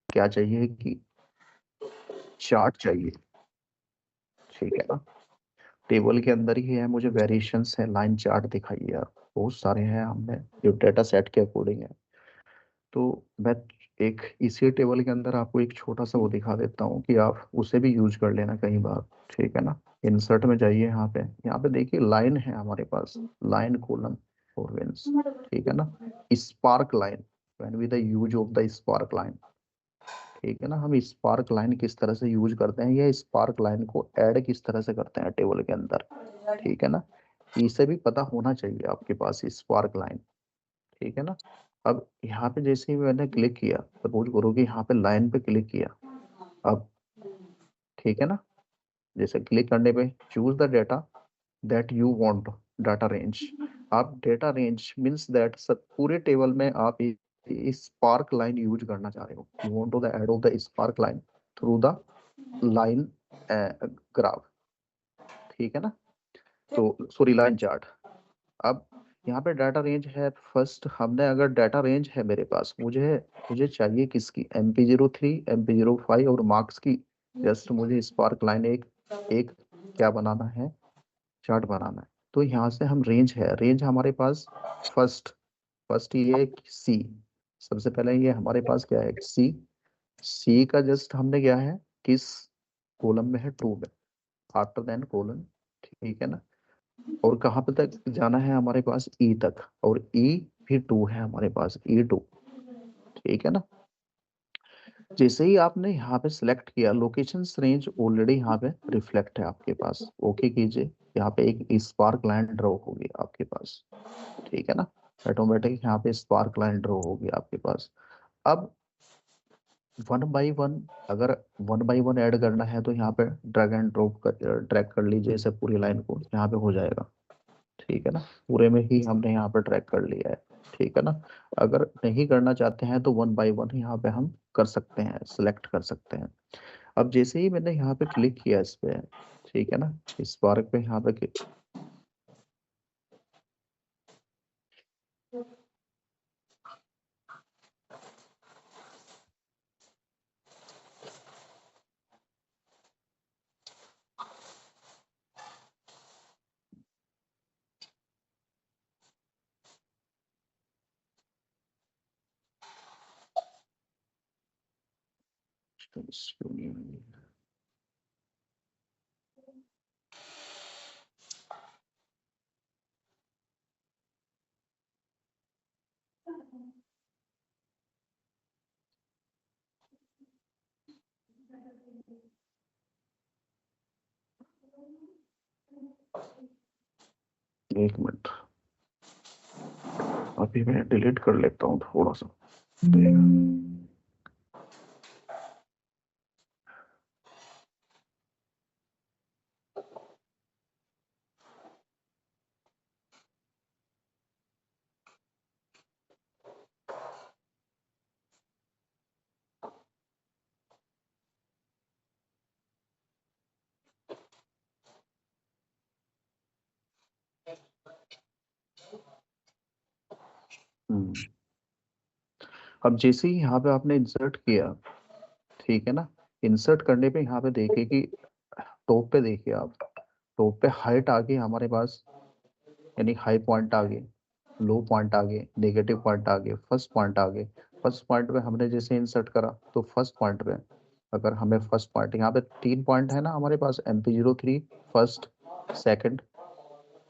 क्या चाहिए कि चार्ट चाहिए, ठीक है ना, टेबल के अंदर ही है, मुझे वेरिएशंस है, लाइन चार्ट दिखाइए आप, बहुत सारे हैं हमने जो डेटा सेट के अकॉर्डिंग है। तो मैं एक इसी टेबल के अंदर आपको एक छोटा सा वो दिखा देता हूँ कि आप उसे भी यूज कर लेना कई बार, ठीक है ना। इंसर्ट में जाइए, यहाँ पे देखिए लाइन है हमारे पास, लाइन कोलन और वेंस, ठीक है ना। Spark line, when with the use of the spark line, ठीक है ना। हम स्पार्क लाइन किस तरह से यूज करते हैं, या स्पार्क लाइन को ऐड किस तरह से करते हैं टेबल के अंदर, ठीक है ना। इसे भी पता होना चाहिए आपके पास स्पार्क लाइन, ठीक है ना। अब यहाँ पे जैसे ही मैंने क्लिक किया, सपोज करो कि यहाँ पे लाइन पे क्लिक किया, अब ठीक है ना, जैसे क्लिक करने पे choose the data that you want, data range, आप डेटा रेंज मींस दैट सब पूरे टेबल में आप स्पार्क लाइन यूज करना चाह रहे हो, you want to the add of the sparkline through the line graph, ठीक है ना, तो सॉरी लाइन चार्ट। अब यहाँ पे डाटा रेंज है, फर्स्ट हमने अगर डाटा रेंज है मेरे पास, मुझे मुझे चाहिए किसकी, MP03, MP05 और मार्क्स की, जस्ट मुझे स्पार्क लाइन एक एक क्या बनाना है, चार्ट बनाना है। तो यहाँ से हम रेंज है, रेंज हमारे पास फर्स्ट फर्स्ट ये है सी, सबसे पहले ये हमारे पास क्या है सी, सी का जस्ट हमने क्या है किस कॉलम में है, 2 में, आफ्टर देन कॉलन, ठीक है ना। और कहाँ पे तक जाना है हमारे पास, ई तक, और ई भी 2 है हमारे पास, E2, ठीक है ना। जैसे ही आपने यहाँ पे सिलेक्ट किया, लोकेशंस रेंज ऑलरेडी यहाँ पे रिफ्लेक्ट है आपके पास, ओके कीजिए, यहाँ पे एक स्पार्क लाइन ड्रॉ होगी आपके पास, ठीक है ना, ऑटोमेटिक यहाँ पे स्पार्क लाइन ड्रॉ होगी आपके पास। अब 1 बाई 1, अगर 1 बाई 1 ऐड करना है तो यहाँ पे ड्रैग एंड ड्रॉप कर, ड्रैग कर लीजिए इसे पूरी लाइन को, यहाँ पे हो जाएगा, ठीक है ना, पूरे में ही हमने यहाँ पे ट्रैक कर लिया है, ठीक है ना। अगर नहीं करना चाहते हैं तो 1 बाई 1 यहाँ पे हम कर सकते हैं, सिलेक्ट कर सकते हैं। अब जैसे ही मैंने यहाँ पे क्लिक किया इस पे, ठीक है ना, इस पार्क पे यहाँ पे एक मिनट, अभी मैं डिलीट कर लेता हूँ थोड़ा सा। अब जैसे ही यहाँ पे आपने इंसर्ट किया, ठीक है ना, इंसर्ट करने पे यहाँ पे देखिए कि टॉप पे देखिए आप, टॉप पे हाइट आ गई हमारे पास, यानी हाई पॉइंट आ गए, लो पॉइंट आ गए, नेगेटिव पॉइंट आ गए, फर्स्ट पॉइंट आ गए। फर्स्ट पॉइंट पे हमने जैसे इंसर्ट करा तो फर्स्ट पॉइंट पे अगर हमें फर्स्ट पॉइंट, यहाँ पे 3 पॉइंट है ना हमारे पास, MP03 फर्स्ट, सेकंड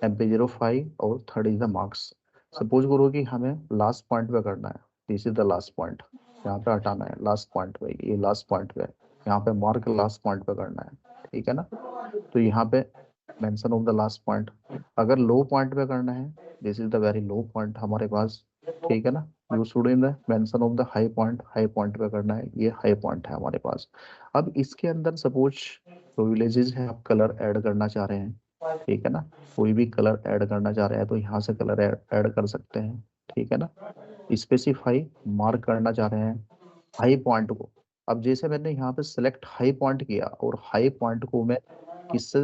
MP05 और third is the marks. Suppose करो कि हमें लास्ट पॉइंट पे करना है, this is the last point, यहाँ पे हटाना है लास्ट पॉइंट पे, ये लास्ट पॉइंट पे, यहाँ पे मार्क लास्ट पॉइंट पे करना है, ठीक है ना। तो यहाँ पे mention of the last point, अगर लो पॉइंट पे करना है, this is the very low point हमारे पास, ठीक है ना, you should in the mention of the high point पे करना है, ये हाई पॉइंट है हमारे पास। अब इसके अंदर सपोज प्रिविलेजेस है, आप कलर ऐड करना चाह रहे हैं, ठीक है ना, कोई भी कलर ऐड करना चाह रहे हैं तो यहाँ से कलर ऐड कर सकते हैं, ठीक है ना। स्पेसिफाई मार्क करना चाह रहे हैं हाई पॉइंट को। अब जैसे मैंने यहाँ पे सिलेक्ट हाई पॉइंट किया और हाई पॉइंट को मैं किससे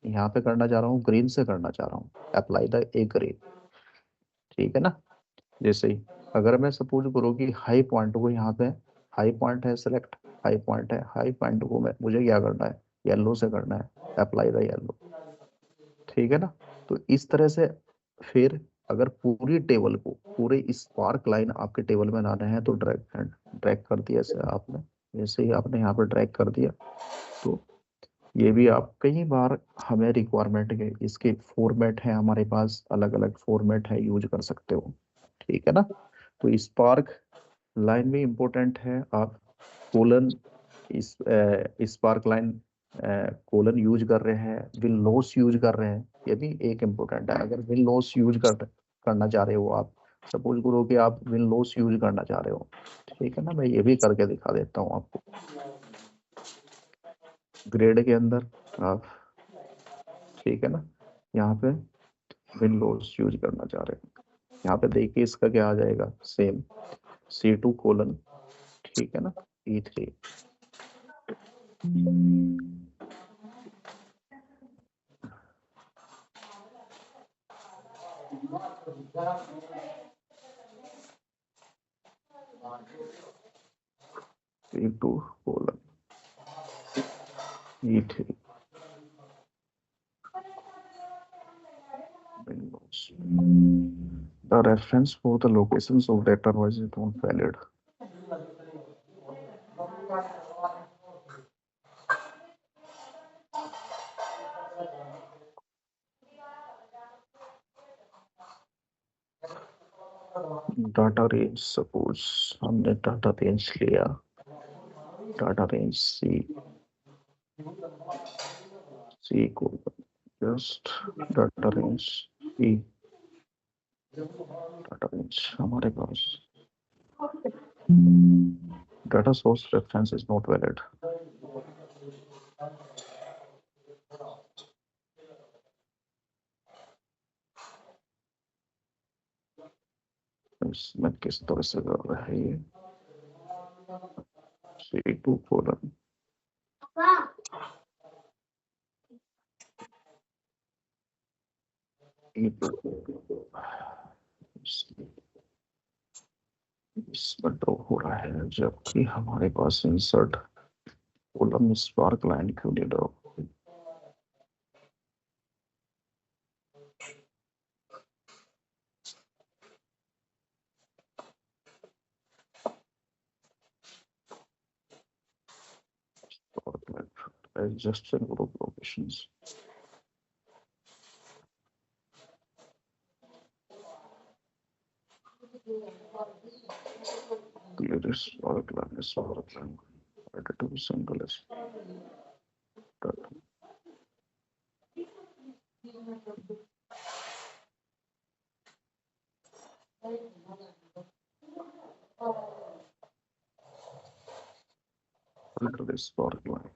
यहाँ पे करना चाह रहा हूँ, ग्रीन से करना चाह रहा हूँ, अप्लाई द ए ग्रीन, ठीक है ना। जैसे ही अगर मैं सपोज करूँ कि हाई पॉइंट को यहाँ पे, हाई पॉइंट है सिलेक्ट, हाई पॉइंट है, हाई पॉइंट को मैं मुझे क्या करना है, येलो से करना है, अप्लाई द येलो, ठीक है ना। तो इस तरह से फिर अगर पूरी टेबल को, पूरे स्पार्क लाइन आपके टेबल में लाना है तो ड्रैग कर दिया ऐसे आपने, जैसे ही आपने यहाँ पर ड्रैग कर दिया तो ये भी आप कई बार हमें रिक्वायरमेंट के इसके फॉर्मेट है हमारे पास, अलग अलग फॉर्मेट है, यूज कर सकते हो, ठीक है ना। तो स्पार्क लाइन भी इम्पोर्टेंट है, आप कोलन इस स्पार्क लाइन कोलन यूज कर रहे हैं, विल लॉस यूज कर रहे हैं, ये भी एक इम्पोर्टेंट है। अगर विल लॉस यूज करना चाह रहे हो आप, सपोज करो कि आप विल लॉस यूज करना चाह रहे हो, ठीक है ना, मैं ये भी करके दिखा देता हूँ आपको। ग्रेड के अंदर आप, ठीक है ना, यहाँ पे विल लॉस यूज करना चाह रहे हैं, यहाँ पे देखिए इसका क्या आ जाएगा, सेम C2 कोलन, ठीक है ना, E3, C2 colon E3 windows. The reference for the locations of data was not valid. Data range, suppose हमने डाटा रेंज लिया, डाटा रेंज C को just data range E, data range हमारे पास data source reference is not valid. इसमें किस तरह से कर रहा है ये, C2 कोलन इसमें ड्रॉ हो रहा है, जबकि हमारे पास इंसर्ट कोलम स्पार्क लाइन क्यों नहीं draw. Just in group locations. Clear this spark line. Additive single is that. Filter this spark line.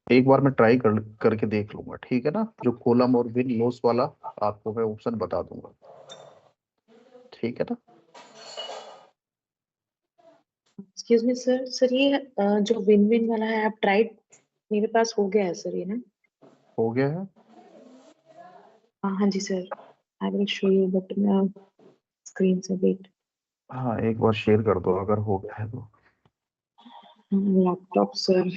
एक बार मैं ट्राई करके देख लूंगा, ठीक है ना, जो कॉलम और विन लॉस वाला आपको मैं ऑप्शन बता दूंगा, ठीक है ना। एक्सक्यूज मी सर, ये जो विन विन वाला है आप ट्राई, मेरे पास हो गया है सर ये ना। हो गया है, हाँ जी sir, I will show you but मैं स्क्रीन से वेट। हाँ एक बार शेयर कर दो अगर हो गया है तो। लैपटॉप सर,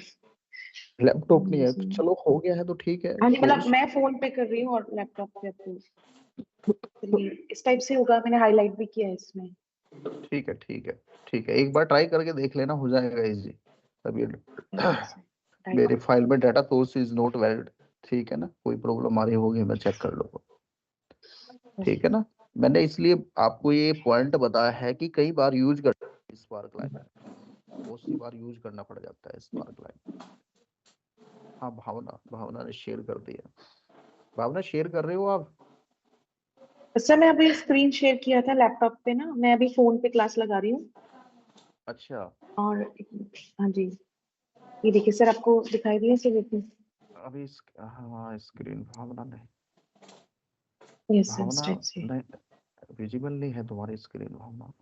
लैपटॉप नहीं है तो चलो, हो गया है तो ठीक है। हाँ मतलब मैं फोन पे कर रही हूँ और लैपटॉप पे आपको इस टाइप से होगा, मैंने हाईलाइट भी किया है इसमें। ठीक है ठीक है ठीक है, एक बार ट्राई करके देख लेना, हो जाएगा इजी। अभी मेरे फाइल में data source is not valid, ठीक है ना, कोई प्रॉब्लम आ रही होगी मैं चेक कर लूंगा, ठीक है ना। मैंने इसलिए आपको ये पॉइंट बताया है कि कई बार यूज कर स्पार्क लाइन, बहुत सी बार यूज करना पड़ जाता है स्पार्क लाइन। हाँ भावना ने शेयर कर दिया। भावना शेयर कर रहे हो आप? सर मैं अभी स्क्रीन शेयर किया था लैपटॉप पे ना, मैं अभी फोन पे क्लास लगा रही हूँ। अच्छा और हाँ जी, ये देखिए सर, आपको दिखाई दिया सर? देखिए अभी हाँ स्क्रीन भावना नहीं, यस सर, इस भावना टाइप से। नहीं विजिबल नहीं है तुम्हारी स्क्रीन भावना।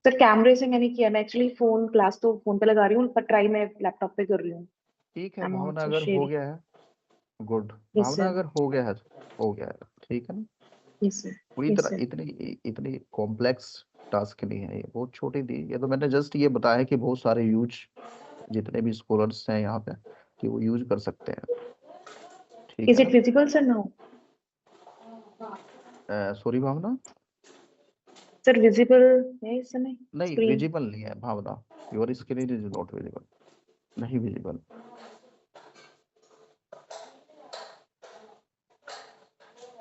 सर कैमरे से मैंने किया, मैं एक्चुअली फोन क्लास तो फोन पे लगा रही हूँ, पर ट्राई मैं लैपटॉप पे कर रही हूँ। ठीक है आई एम भावना, आल्सो अगर हो शेयरिंग। गया है गुड। यस भावना सर, अगर हो गया है तो हो गया है, ठीक है ना। यस सर, पूरी यस तरह सर। इतनी इतनी कॉम्प्लेक्स टास्क नहीं है, ये बहुत छोटी थी। ये तो मैंने जस्ट ये बताया कि बहुत सारे यूज जितने भी स्कॉलर्स हैं यहाँ पे कि वो यूज कर सकते हैं, ठीक इज है इट विजिबल सर नाउ? ना। सॉरी भावना, सर विजिबल है इस समय नहीं स्क्रीन? विजिबल नहीं है Bhavna, your screen is not visible, नहीं विजिबल।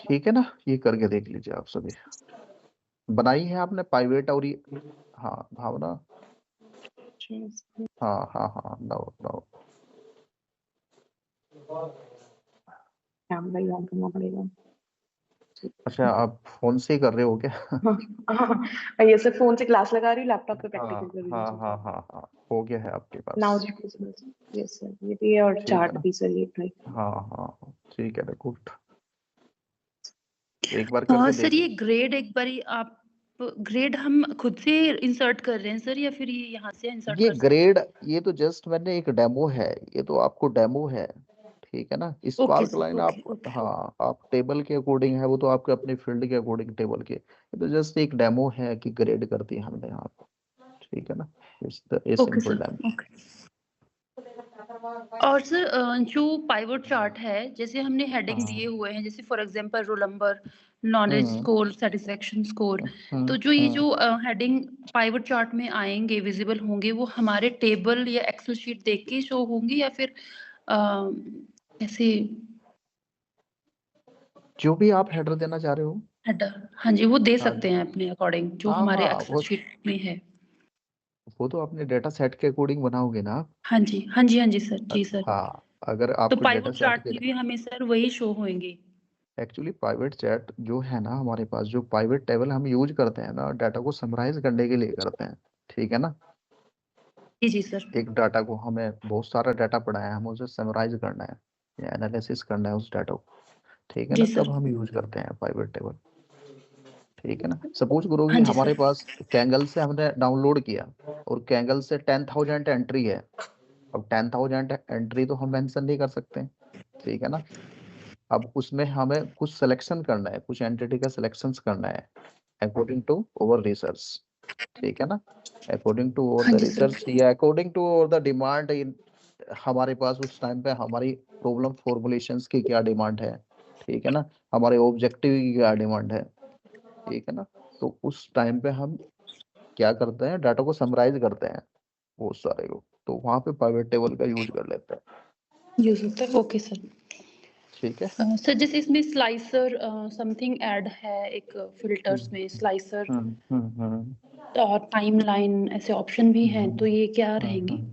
ठीक है ना, ये करके देख लीजिए आप सभी। बनाई है आपने पाइवेट और ये, हाँ भावना, हाँ हाँ हाँ नो नो। कैमरा ही ऑन करना पड़ेगा। अच्छा आप फोन से ही कर रहे हो क्या? हाँ, ये सर फोन से क्लास लगा रही हूँ, लैपटॉप पे हाँ प्रैक्टिकल कर रही हाँ हूँ। हाँ हाँ हाँ हो गया है आपके पास, नाउ जी यस सर, ये भी है और ठीक है चार्ट ना। भी सर, ये ट्राई। हाँ हाँ ठीक है ना, गुड। एक बार करके सर देख ये लो। ग्रेड एक बारी आप ग्रेड हम खुद से इंसर्ट कर रहे हैं सर, या फिर ये यहाँ से इंसर्ट ये कर सकते ग्रेड, ये तो जस्ट मैंने एक डेमो है, ये तो आपको डेमो है, ठीक है ना। हैं? Okay spark sir, line okay आप, ओके। हाँ आप टेबल के अकॉर्डिंग है, वो तो आपके अपने फील्ड के अकॉर्डिंग टेबल के, ये तो जस्ट एक डेमो है कि ग्रेड कर दी हमने यहाँ पे, ठीक है ना। It's the a okay simple sir, demo. Okay. और सर जो पाइवट चार्ट है, जैसे हमने हेडिंग दिए हाँ हुए हैं, जैसे for example roll number, knowledge hmm score, satisfaction score, हम्म तो जो ये हम्म। जो हेडिंग पाइवट चार्ट में आएंगे, विजिबल होंगे, वो हमारे टेबल या एक्सेल शीट देख के शो होंगे, या फिर ऐसे जो भी आप हेडर देना चाह रहे हो, हेडर? हाँ जी, वो दे हाँ सकते हैं अपने अकॉर्डिंग जो हाँ हमारे हाँ, एक्सेल शीट में है। वो तो अपने डेटा सेट के अकॉर्डिंग बनाओगे ना आप। हाँ जी, हाँ जी, हाँ जी सर, जी सर। हाँ अगर तो आपको डेटा पाइवट सेट चार्ट के, में भी हमें सर वही शो होंगे? एक्चुअली प्राइवेट चैट जो है ना हमारे पास, जो प्राइवेट टेबल हम यूज करते हैं ना डाटा को समराइज करने के लिए करते हैं, ठीक है ना। जी जी सर। एक डाटा को हमें बहुत सारा डाटा पड़ा है, हमें उसे समराइज करना है या एनालिसिस करना है उस डाटा को, ठीक है जी ना, सर। तब हम यूज करते हैं प्राइवेट टेबल, ठीक है ना। सपोज करो कि हाँ जी हमारे सर। पास कैंगल से हमने डाउनलोड किया और कैंगल से 10,000 एंट्री है, अब 10,000 एंट्री तो हम मेंशन नहीं कर सकते, ठीक है ना। अब उसमें हमें कुछ सिलेक्शन करना है, कुछ एंटिटी का सिलेक्शन करना है अकॉर्डिंग टू ओवर रिसर्च, ठीक है ना। अकॉर्डिंग टू ओवर हाँ द जी सर। रिसर्च या according to over the demand in, हमारे पास उस टाइम पे हमारी प्रॉब्लम फॉर्मुलेशंस की क्या डिमांड है, ठीक है ना, हमारे ऑब्जेक्टिव की क्या डिमांड है, ठीक है ना। तो उस टाइम पे हम क्या करते हैं, डाटा को समराइज करते हैं बहुत सारे को, तो वहां पे पाइवेट टेबल का यूज कर लेते हैं, यूज होता है, ओके सर। ठीक है। सर जैसे इसमें स्लाइसर समथिंग ऐड है, एक फिल्टर्स हम्म में स्लाइसर हम्म हम्म हम्म और टाइमलाइन ऐसे ऑप्शन भी हैं, तो ये क्या रहेंगे? हम्म।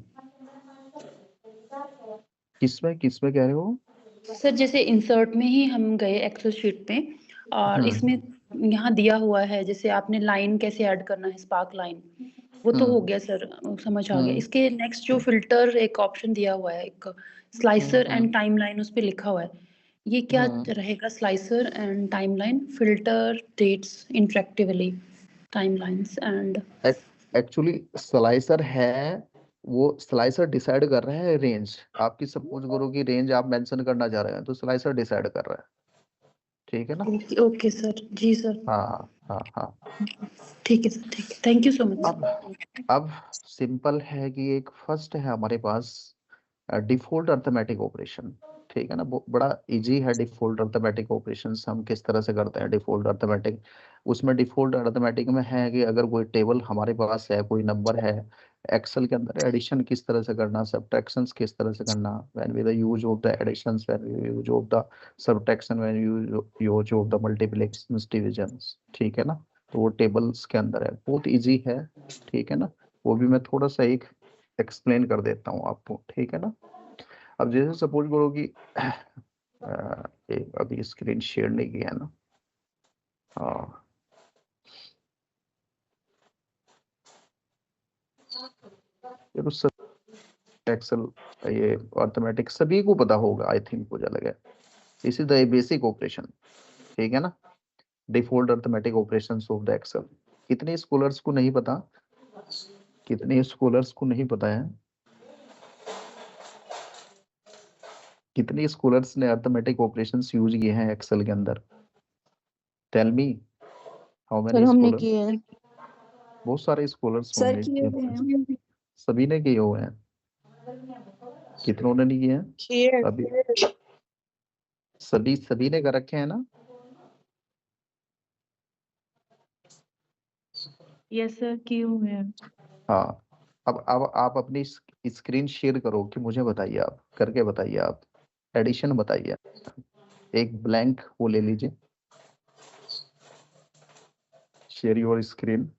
किसमें किसमें कह रहे हो? सर जैसे इंसर्ट में ही हम गए एक्सेल शीट पे, और इसमें हम्म यहाँ दिया हुआ है, जैसे आपने लाइन कैसे ऐड करना है, स्पार्क लाइन, वो तो हो हम्म गया सर, समझ आ गया। हम्म इसके नेक्स्ट जो फिल्टर एक ऑप्शन दिया हुआ है, एक स्लाइसर एंड टाइमलाइन, उस पे लिखा हुआ है, ये क्या हम्म। रहेगा? Slicer and timeline, filter dates interactively, timelines and actually slicer है, वो स्लाइसर डिसाइड कर रहा है रेंज आपकी, सपोज करो कि रेंज आप मेंशन करना चाह रहे हैं तो स्लाइसर डिसाइड कर रहा है, ठीक है ना। ओके सर, जी सर। हाँ हाँ हाँ। ठीक है सर, ठीक है, थैंक यू सो मच अब सर। अब सिंपल है कि एक फर्स्ट है हमारे पास डिफॉल्ट अर्थमेटिक ऑपरेशन, ठीक है ना। बड़ा इजी है डिफॉल्ट अर्थमेटिक ऑपरेशंस, हम किस तरह से करते हैं डिफॉल्ट अर्थमेटिक। उसमें डिफॉल्ट अर्थमेटिक में है कि अगर कोई टेबल हमारे पास है, कोई नंबर है, एक्सेल के अंदर एडिशन किस तरह से करना, सब्ट्रैक्शन किस तरह से करना, when we the use of the additions, when we use of the subtraction, when use of the multiplications, divisions, ठीक है ना। तो वो टेबल्स के अंदर है, बहुत इजी है, ठीक है ना। वो भी मैं थोड़ा सा एक एक्सप्लेन कर देता हूँ आपको, ठीक है ना। अब जैसे सपोज करो कि एक अभी स्क्रीन शेयर नहीं किया है ना, हाँ, ये तो सब एक्सेल, ये अर्थमेटिक सभी को पता होगा आई थिंक, मुझे लगा। इसी द बेसिक ऑपरेशन, ठीक है ना, default arithmetic operations of the Excel. कितने स्कॉलर्स को नहीं पता, कितने स्कॉलर्स को नहीं पता है, कितने स्कॉलर्स ने अर्थमेटिक ऑपरेशंस यूज किए हैं एक्सेल के अंदर? Tell me, how sir many हमने स्कॉलर? किए हैं। बहुत सारे स्कॉलर्स सर होंगे, किए हुए हैं। सभी ने किए हुए हैं। कितनों ने नहीं किए हैं? किए अभी सभी ने कर रखे हैं ना? यस सर किए हुए हैं। हाँ, अब आप अपनी स्क्रीन शेयर करो कि मुझे बताइए, आप करके बताइए, आप एडिशन बताइए। एक ब्लैंक वो ले लीजिए, share your screen,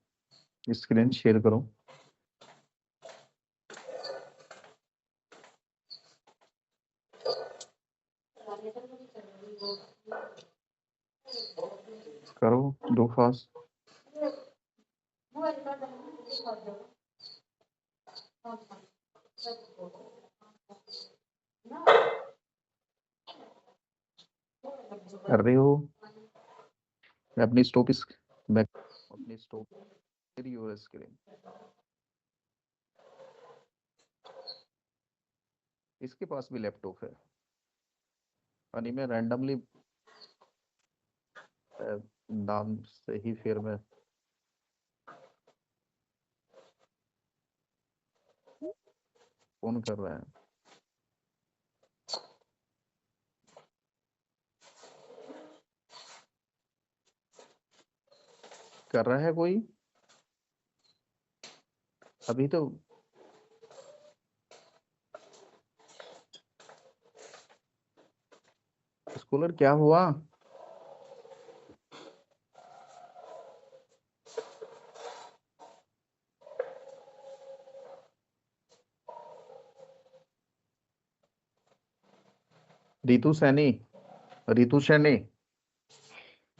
screen share करो। करो, दो फास्ट। कर रहे हो? मैं अपनी स्टॉप मैं अपनी स्टॉप शेयर योर स्क्रीन। इसके पास भी लैपटॉप है, यानी मैं रैंडमली नाम से ही फिर मैं फोन कर रहे हैं। कर रहा है कोई अभी? तो स्कॉलर क्या हुआ? रितु सैनी, रितु सैनी,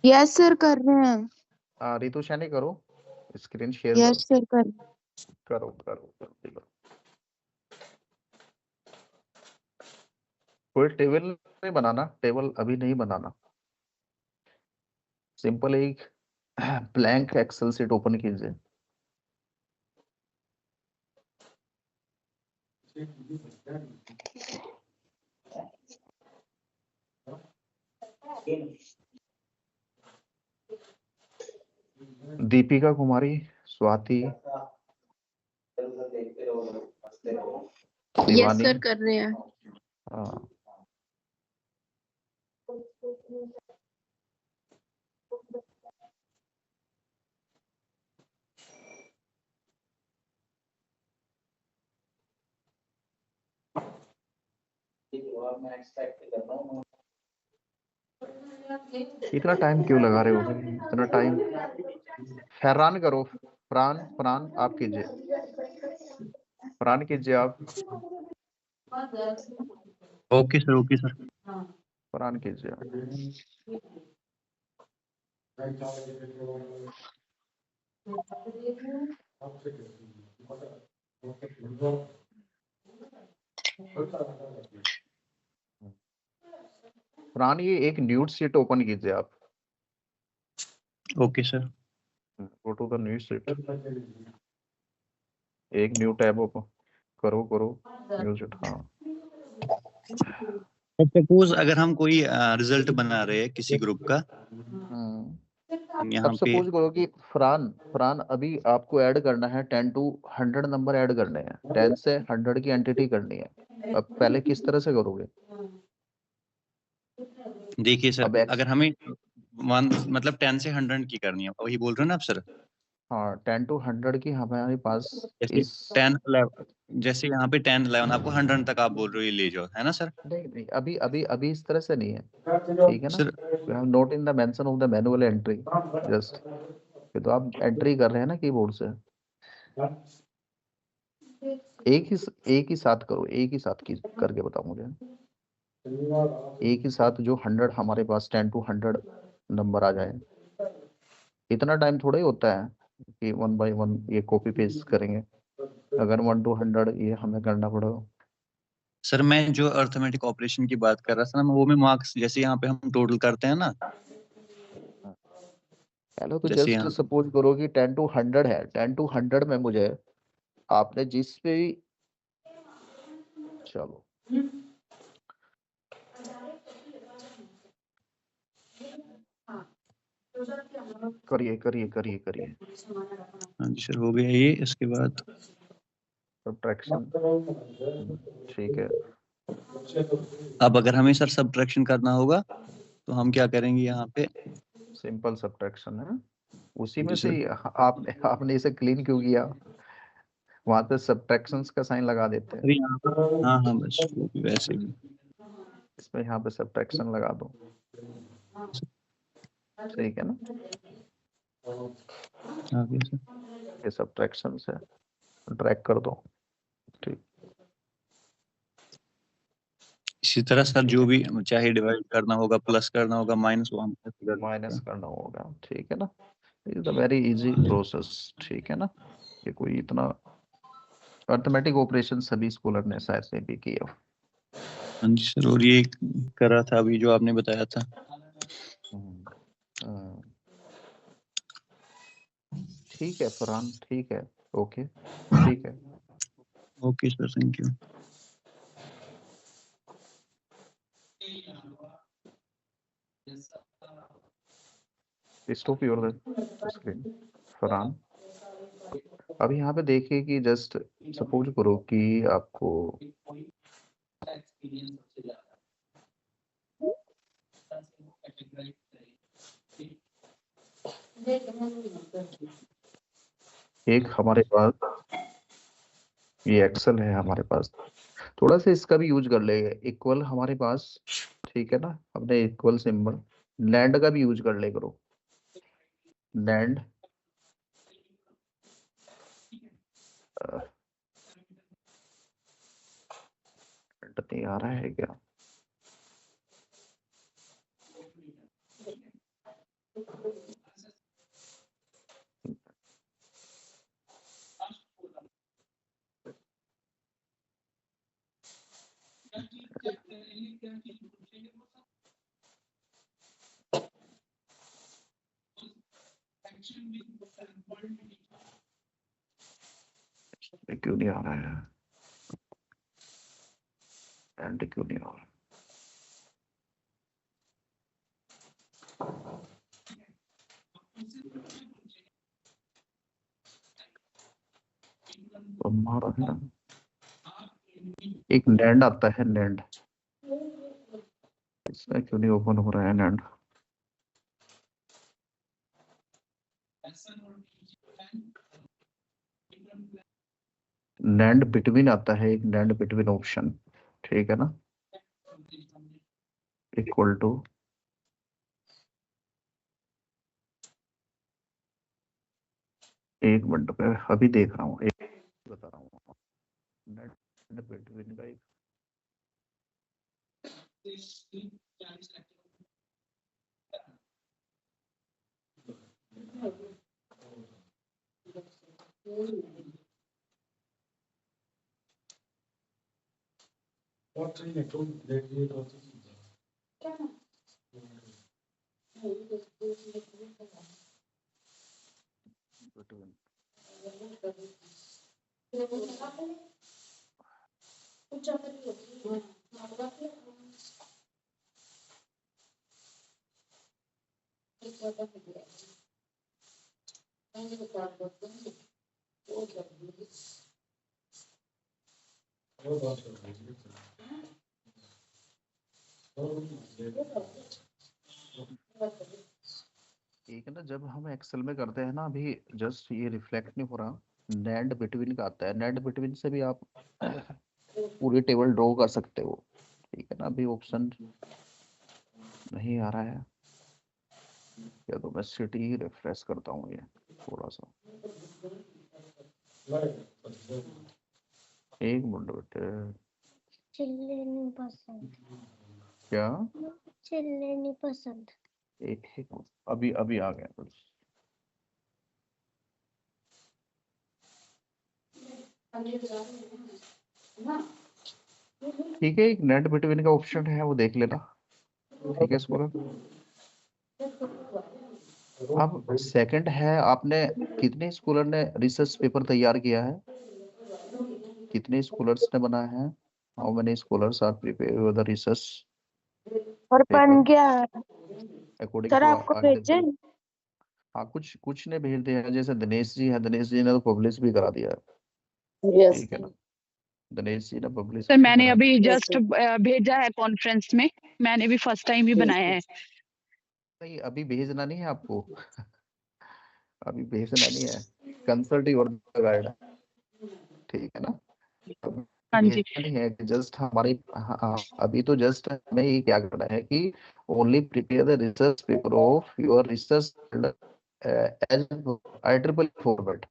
यस सर कर रहे हैं। रितु सैनी करो, स्क्रीन शेयर यस सर कर करो, करो। कोई टेबल नहीं बनाना, टेबल अभी नहीं बनाना, सिंपल एक ब्लैंक एक्सेल सीट ओपन कीजिए। दीपिका कुमारी, स्वाति, यस शिवानी, सर कर रहे हैं। हाँ, इतना टाइम क्यों लगा रहे हो भाई, इतना टाइम? फरहान करो, फरहान आप कीजिए, फरहान कीजिए आप, ओके सर। फरहान कीजिए। फरहान ये एक न्यूड शीट ओपन कीजिए आप। Okay sir. Go to the new sheet, एक न्यू टैब ओपन करो न्यू शीट। हाँ, सपोज अगर हम कोई रिजल्ट बना रहे हैं किसी ग्रुप का, हम अब यहाँ पे सपोज करो कि फरहान अभी आपको ऐड करना है 10 to 100 नंबर ऐड करने हैं, 10 से 100 की एंटिटी करनी है। अब पहले किस तरह से करोगे? देखिए अब सर, अगर हमें मतलब 10 से 100 की करनी है, वही बोल रहे हो ना आप सर? हाँ, 10 to 100 की हमारे पास जैसे इस 10 11, जैसे यहाँ पे 10 11 आपको 100 तक आप बोल रहे हो ये ले जाओ, है ना सर? नहीं, अभी इस तरह से नहीं है, ठीक है ना? Sir we have note in the mention of the manual entry, just तो आप एंट्री कर रहे हैं ना कीबोर्ड से। एक ही साथ करो, एक ही साथ की करके बताओ मुझे। एक ही साथ जो 100 हमारे पास 10 to 100 नंबर आ जाए, इतना टाइम थोड़ा ही होता है कि 1 by 1 ये कॉपी पेस्ट करेंगे। अगर 1 to 100 ये हमें करना पड़ेगा। सर मैं जो अर्थमेटिक ऑपरेशन की बात कर रहा था ना, वो में मार्क्स जैसे यहाँ पे हम टोटल करते हैं ना, पहले तो जैसे जस्ट यहाँ सपोज करो कि 10 to 100 है, 10 to 100 में मुझे आपने जिस पे भी, चलो करिए करिए करिए करिए हाँ जी सर, हो गया ये। इसके बाद सब्ट्रैक्शन, ठीक है। अब अगर हमें सर सब्ट्रैक्शन करना होगा तो हम क्या करेंगे यहाँ पे? सिंपल सब्ट्रैक्शन है, उसी में जी से सर। ही आपने इसे क्लीन क्यों किया? वहां पे सब्ट्रैक्शंस का साइन लगा देते हैं, अरे यहाँ पर हाँ हाँ, बस वो भी वैसे भी। इसमें यहाँ पे सब्ट्रैक्शन लगा दो, ठीक है ना? आगे सर। ये सब्ट्रैक्शन है, ड्रैग कर दो, ठीक। इसी तरह सर जो भी चाहे डिवाइड करना होगा, प्लस करना होगा, माइनस, वो हम ऐसे कर सकते माइनस हैं। करना होगा, ठीक है ना? Is the very easy process, ठीक है ना? ये कोई इतना अर्थमेटिक ऑपरेशन सभी स्कॉलर ने शायद से भी किया। हाँ जी सर, और ये करा था अभी जो आपने बताया था। ठीक है फरहान, ठीक है, ओके, ठीक है। Okay sir, thank you. Stop your screen Farhan. अभी यहाँ पे देखिए कि जस्ट सपोज करो कि आपको एक हमारे पास ये एक्सेल है हमारे पास, थोड़ा सा इसका भी यूज कर लेंगे। इक्वल हमारे पास, ठीक है ना? हमने इक्वल सिंबल, लैंड का भी यूज कर ले करो, लैंड नहीं आ रहा है क्या? क्यों नहीं आ रहा है? एंड क्यों नहीं आ रहा? हमारा है एक लैंड आता है, लैंड, इसमें क्यों नहीं ओपन हो रहा है लैंड? लैंड बिटवीन आता है, एक लैंड बिटवीन ऑप्शन, ठीक है ना? इक्वल टू एक मिनट पे अभी देख रहा हूँ, एक बता रहा हूँ, लैंड बिटवीन का एक बिटवीन, ठीक है ना? जब हम एक्सेल में करते हैं ना, अभी जस्ट ये रिफ्लेक्ट नहीं हो रहा, लैंड बिटवीन का आता है। लैंड बिटवीन से भी आप पूरी टेबल ड्रॉ कर सकते हो, ठीक है ना? अभी ऑप्शन नहीं आ रहा है, या तो मैं सिटी ही रिफ्रेश करता हूँ, ये थोड़ा सा, एक मिनट बेटे। चिल्ले नहीं पसंद, क्या? चिल्ले नहीं पसंद। एक अभी अभी आ गया कुछ। ठीक है, एक नेट बिटवीन का ऑप्शन है, वो देख लेना। ठीक है स्कॉलर। अब सेकंड है, आपने कितने स्कॉलर ने रिसर्च पेपर तैयार किया है, कितने स्कॉलर्स ने बनाया है, how many scholars are prepare the research और बन पेपर गया अकॉर्डिंग सर, टू आपको भेजे? हाँ, कुछ कुछ ने भेज दिया है, जैसे दिनेश जी है, दिनेश जी ने तो पब्लिश भी करा दिया है। यस ठीक है ना, दिनेश जी ने पब्लिश सर भी मैंने करा अभी दिया। जस्ट भेजा है कॉन्फ्रेंस में, मैंने भी फर्स्ट टाइम ही बनाया है। नहीं, अभी भेजना नहीं है आपको अभी भेजना नहीं है, कंसल्ट योर गाइड। ठीक है ना, अभी हाँ जी। भेजना नहीं है कि जस्ट हमारी, हाँ, अभी तो जस्ट हमें ये क्या करना है कि only prepare the research paper of your research as IEEE format.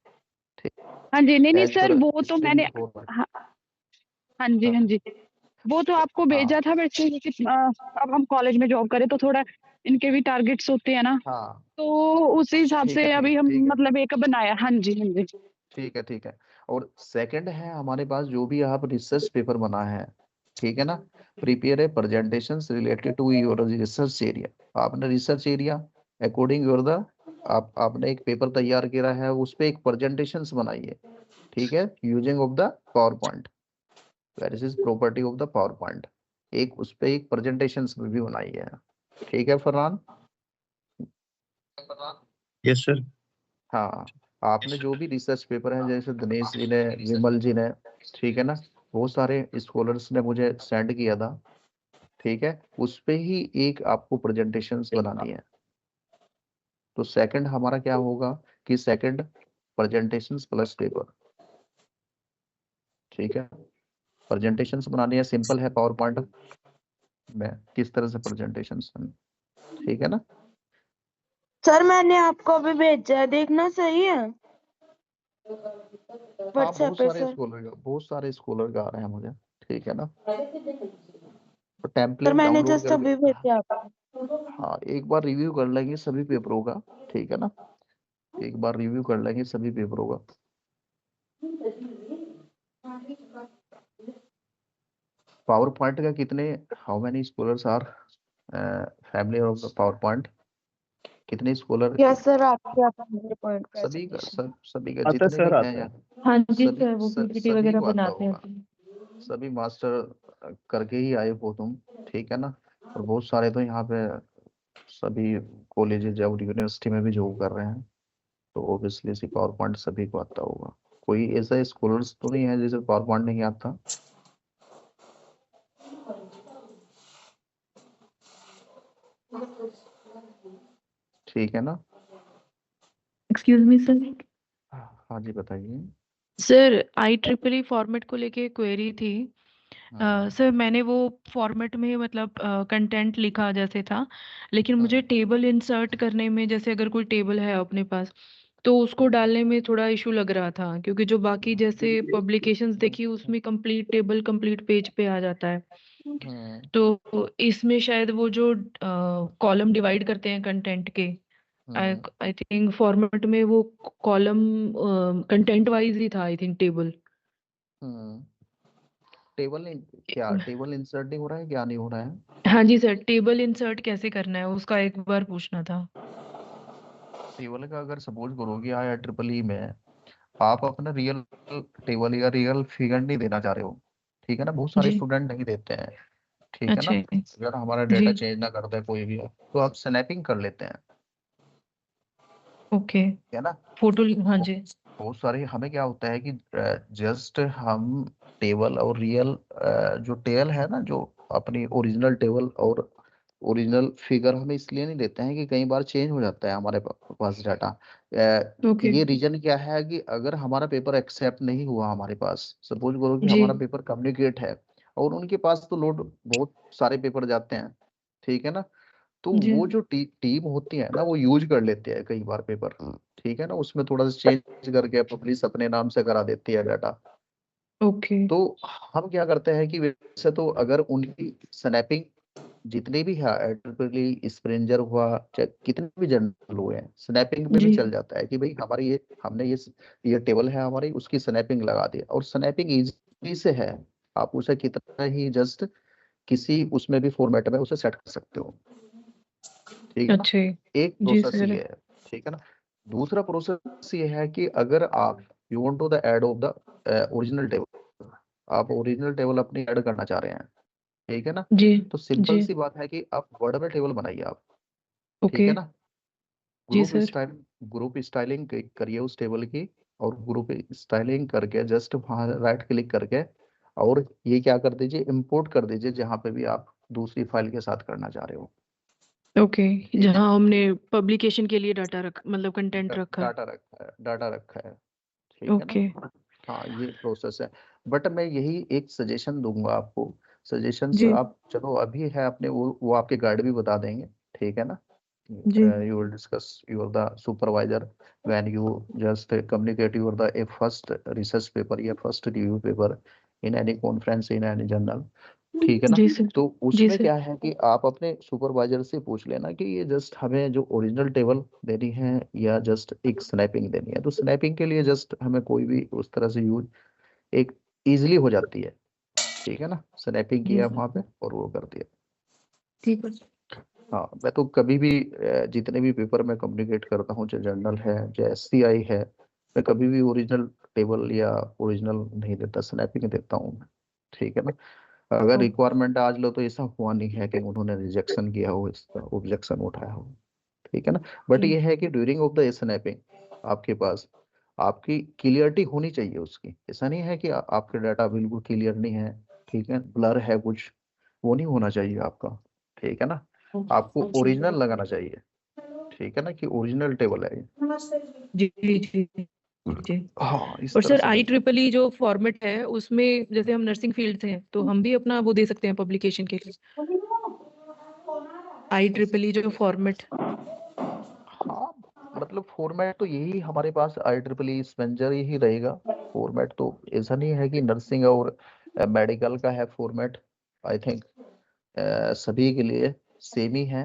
ठीक, हाँ जी, नहीं नहीं एज सर, पर वो तो स्ट्रीम मैंने, फॉर्मेट। हाँ हाँ जी, हाँ जी, वो तो आपको भेजा हाँ था। वैसे क्योंकि अब हम कॉलेज में जॉब करें तो थोड़ा इनके भी टारगेट्स होते हैं ना, हाँ, तो उसी हिसाब ठीक है, से अभी हम ठीक है, मतलब एक बनाया। हाँ जी, हाँ जी। ठीक है, ठीक है। और सेकंड है हमारे पास, जो भी आप रिसर्च पेपर बना है, ठीक है ना, prepare a presentation related to your research area. आपने research area according your the, आपने एक पेपर तैयार किया है, उस पे एक प्रेजेंटेशन बनाइए। ठीक है, using of the PowerPoint, where is property of the PowerPoint, एक उस पे एक प्रेजेंटेशन भी बनाई है। ठीक है फरहान। Yes sir. हाँ, आपने जो भी रिसर्च पेपर है, जैसे दिनेश जी ने, विमल जी ने, ठीक है ना, बहुत सारे स्कॉलर्स ने मुझे सेंड किया था। ठीक है, उस पे ही एक आपको प्रेजेंटेशंस बनानी है। तो सेकंड हमारा क्या होगा कि सेकंड प्रेजेंटेशंस प्लस पेपर। ठीक है, प्रेजेंटेशंस बनानी है, सिंपल है, पावर पॉइंट में किस तरह से प्रेजेंटेशंस। ठीक है ना, सर मैंने आपको अभी भेजा है, देखना सही है हाँ, व्हाट्सएप पे सर। बहुत सारे स्कॉलर का आ रहे हैं मुझे। ठीक है ना, तो सर टेम्पलेट मैंने डाउनलोड जस्ट अभी करके, भेजा आपको। हाँ, एक बार रिव्यू कर लेंगे सभी पेपरों का। ठीक है ना, एक बार रिव्यू कर लेंगे सभी पेपरों का। पावर पॉइंट का कितने, how many scholars are family of the PowerPoint, कितने स्कॉलर, यस सर, आपके अपने पॉइंट सभी का, प्रेजेंटेशन। सभी का आता है जितने भी सर, हैं आता है। यहाँ, हाँ जी सभी सर, वो पीपीटी सभी वगैरह को आता बनाते हैं होगा, सभी मास्टर करके ही आए हो तुम। ठीक है ना, और बहुत सारे तो यहाँ पे सभी कॉलेजेस और यूनिवर्सिटी में भी जॉब कर रहे हैं, तो ऑब्वियसली सी पावर पॉइंट सभी को आता होगा। कोई ऐसा स्कॉलर्स तो नहीं है जिसे पावर पॉइंट नहीं आता। ठीक है ना, एक्सक्यूज मी सर। हाँ जी, बताइए। सर IEEE फॉर्मेट को लेके क्वेरी थी। हम्म, सर मैंने वो फॉर्मेट में मतलब कंटेंट लिखा जैसे था, लेकिन मुझे हम्म, टेबल इंसर्ट करने में, जैसे अगर कोई टेबल है अपने पास तो उसको डालने में थोड़ा इशू लग रहा था, क्योंकि जो बाकी जैसे पब्लिकेशंस देखी उसमें कंप्लीट टेबल कंप्लीट पेज पे आ जाता है। हम्म, तो इसमें शायद वो जो कॉलम डिवाइड करते हैं कंटेंट के, आई हम्म, आई थिंक फॉर्मेट में वो कॉलम कंटेंट वाइज ही था, I think table. Hmm. Table नहीं, क्या टेबल इंसर्ट नहीं हो रहा है, क्या नहीं हो रहा है? हाँ जी सर, टेबल इंसर्ट कैसे करना है उसका एक बार पूछना था। टेबल का अगर सपोज करोगे IEEE में, आप अपना रियल टेबल या रियल फिगर नहीं देना चाह रहे हो, ठीक है ना, बहुत सारे जी। स्टूडेंट नहीं देते हैं। ठीक है ना, अच्छा अगर हमारा जी। डेटा चेंज ना करता है कोई भी, तो आप स्नैपिंग कर लेते हैं। ओके। ठीक है ना, फोटो, हाँ तो जी। बहुत सारे हमें क्या होता है कि जस्ट हम टेबल और रियल, जो टेबल है ना, जो अपनी ओरिजिनल टेबल और ओरिजिनल फिगर, हम इसलिए नहीं देते हैं कि कई बार चेंज हो जाता है हमारे पास डाटा। ओके ये रीजन क्या है कि अगर हमारा पेपर एक्सेप्ट नहीं हुआ हमारे पास, सपोज करो कि जी। हमारा पेपर कम्युनिकेट है और उनके पास तो लोड बहुत सारे पेपर जाते हैं। ठीक है ना, तो जी। वो जो टीम होती है ना, वो यूज कर लेते हैं कई बार पेपर। ठीक है ना, उसमें थोड़ा सा चेंज करके पब्लिश अपने नाम से करा देती है डाटा। ओके। तो हम क्या करते हैं कि वैसे तो अगर उनकी स्नैपिंग जितने भी है IEEE स्प्रिंजर हुआ, चाहे कितने भी जर्नल हुए हैं, स्नैपिंग में भी जी चल जाता है कि भाई हमारी ये हमने ये टेबल है हमारी, उसकी स्नैपिंग लगा दी, और स्नैपिंग इजी से है। आप उसे कितना ही जस्ट किसी उसमें भी फॉर्मेट में उसे सेट कर सकते हो, ठीक है ना। अच्छे एक जी प्रोसेस सर ये है, ठीक है ना। दूसरा प्रोसेस ये है कि अगर आप you want to the add of the original table, आप ओरिजिनल टेबल अपनी ऐड करना चाह रहे हैं, ठीक है ना। जी तो सिंपल जी सी बात है कि आप वर्ड में टेबल बनाइए आप, ठीक ओके है ना। जी group sir style group styling करिए उस टेबल की, और ग्रुप स्टाइलिंग करके जस्ट वहाँ राइट क्लिक करके, और ये क्या कर दीजिए, इंपोर्ट कर दीजिए जहाँ पे भी आप दूसरी फाइल के साथ करना चाह रहे हो, ओके ठीक है। जहाँ हमने पब्लिकेशन के लिए डाटा रख मतलब कंटेंट रखा डाटा रखा है, ठीक है ना। ओके हाँ, ये प्रोसेस है। बट मैं यही एक सजेशन दूंगा आपको, सजेशंस जी आप चलो अभी है अपने, वो आपके गाइड भी बता देंगे, ठीक है ना। जी You will discuss your the supervisor when you just communicate your the a first research paper या first review paper in any conference in any journal, ठीक है ना। जी सर तो जी उसमें सर क्या है कि आप अपने सुपरवाइजर से पूछ लेना कि ये जस्ट हमें जो ओरिजिनल टेबल देनी है या जस्ट एक स्नैपिंग देनी है। तो स्नैपिंग के लिए जस्ट हमें कोई भी उस तरह से यूज एक इजीली हो जाती है, ठीक है ना। स्नैपिंग जी किया सर वहां पे और वो कर दिया। ठीक है हाँ, मैं तो कभी भी जितने भी पेपर में कम्युनिकेट करता हूँ, चाहे जर्नल है चाहे SCI है, मैं कभी भी ओरिजिनल टेबल या ओरिजिनल नहीं देता, स्नैपिंग देता हूँ मैं, ठीक है ना। अगर ओ- रिक्वायरमेंट आज लो तो ऐसा हुआ नहीं है कि उन्होंने रिजेक्शन किया हो, इसका ऑब्जेक्शन उठाया हो, ठीक है ना। बट ये है कि ड्यूरिंग ऑफ द स्नैपिंग आपके पास आपकी क्लियरिटी होनी चाहिए उसकी। ऐसा नहीं है कि आपके डाटा बिल्कुल क्लियर नहीं है, ठीक है, ब्लर है कुछ, वो नहीं होना चाहिए आपका, ठीक है ना। आपको ओरिजिनल लगाना चाहिए, ठीक है ना, कि ओरिजिनल टेबल है ये। जी जी जी जी हाँ, इस और तरह सर से करना। IEEE जो फॉर्मेट है उसमें जैसे हम नर्सिंग फील्ड से हैं तो हम भी अपना वो दे सकते हैं पब्लिकेशन के लिए IEEE जो फॉर्मेट हाँ, मतलब फॉर्मेट तो यही हमारे पास IEEE स्पेंजर ही रहेगा। फॉर्मेट तो ऐसा नहीं है कि नर्सिंग और मेडिकल का है फॉर्मेट, आई थिंक सभी के लिए सेम ही है।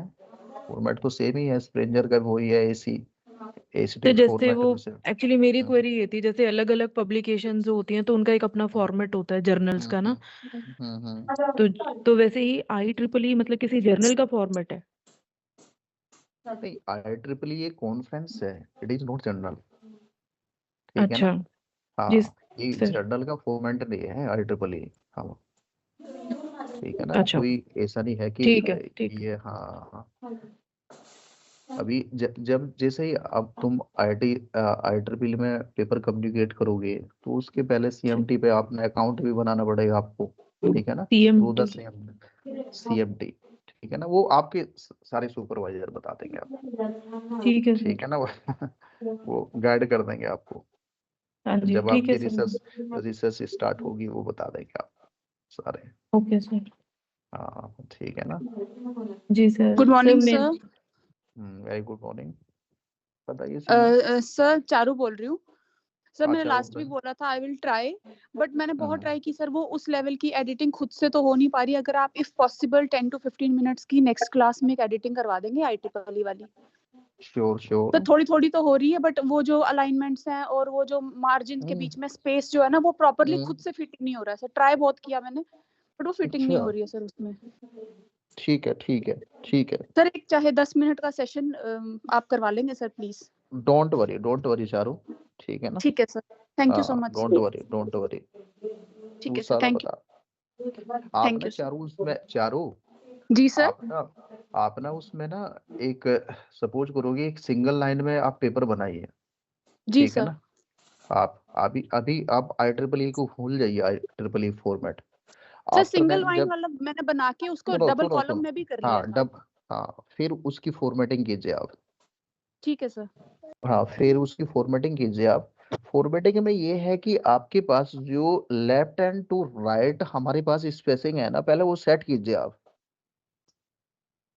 फॉर्मेट तो सेम ही है, स्प्रेंजर का वही है, एसी तो टेक्स्ट जैसे फॉर्मेट वो में से। एक्चुअली मेरी क्वेरी ये थी जैसे अलग अलग पब्लिकेशन जो होती हैं तो उनका एक अपना फॉर्मेट होता है जर्नल्स का ना तो तो वैसे ही IEEE मतलब किसी जर्नल का फॉर्मेट है नहीं, IEEE ये कॉन्फ्रेंस है, इट इज नॉट जनरल, ठीक है ना। अच्छा जी हाँ, ये सर जर्नल का फॉर्मेट नहीं है IEEE। हाँ, ठीक है ना, अच्छा कोई ऐसा नहीं है कि ठीक है ठीक ये, हाँ हाँ। अभी जब जैसे ही अब तुम IEEE में पेपर कम्युनिकेट करोगे, तो उसके पहले CMT पे आपने अकाउंट भी बनाना पड़ेगा आपको, ठीक है ना, थ्रू द CMT CMT, ठीक है ना। वो आपके सारे सुपरवाइजर बता देंगे आपको, ठीक है ठीक है सर ना। वो गाइड कर देंगे आपको, हाँ जी जब ठीक है आपकी सर रिसर्च स्टार्ट होगी वो बता देंगे आप सारे। ओके सर हाँ, ठीक है ना। जी सर गुड सर मॉर्निंग मैं सर। वेरी गुड मॉर्निंग, बताइए सीमा। सर चारू बोल रही हूँ। सर हाँ, मैंने चारों लास्ट वीक बहन। बोला था आई विल ट्राई, बट मैंने बहुत हम्म, ट्राई की सर। वो उस लेवल की एडिटिंग खुद से तो हो नहीं पा रही। अगर आप इफ पॉसिबल 10 to 15 मिनट्स की नेक्स्ट क्लास में एक एडिटिंग करवा देंगे IEEE वाली। Sure sure. तो थोड़ी थोड़ी तो हो रही है, बट वो जो अलाइनमेंट्स हैं और वो जो मार्जिन के बीच में स्पेस जो है ना, वो प्रॉपरली खुद से फिटिंग नहीं हो रहा है सर। ट्राई बहुत किया मैंने, बट वो फिटिंग नहीं अच्छा, हो रही है सर उसमें। ठीक है ठीक है ठीक है। सर एक चाहे 10 मिनट का सेशन आप करवा लेंगे sir please. Don't worry Charu, ठीक है ना। ठीक है सर, थैंक यू सो हाँ, much don't sir. Worry don't worry, ठीक तू है सर, सारा थैंक बता। यू आप थैंक ना यू सर। चारू उसमें, चारू जी सर। आप ना उसमें ना एक, सपोज करोगे एक सिंगल लाइन में आप पेपर बनाइए, जी ठीक है सर। ना। आप अभी अभी आप IEEE को भूल जाइए, IEEE format. Sir after single then line जब, वाला मैंने बना के उसको सुनो डबल सुनो कॉलम सुनो, में भी कर लिया हाँ है। हाँ, फिर उसकी फॉर्मेटिंग कीजिए आप। ठीक है सर। हाँ, फिर उसकी फॉर्मेटिंग कीजिए आप। फॉर्मेटिंग में ये है कि आपके पास जो लेफ्ट एंड टू राइट हमारे पास स्पेसिंग है ना, पहले वो सेट कीजिए आप,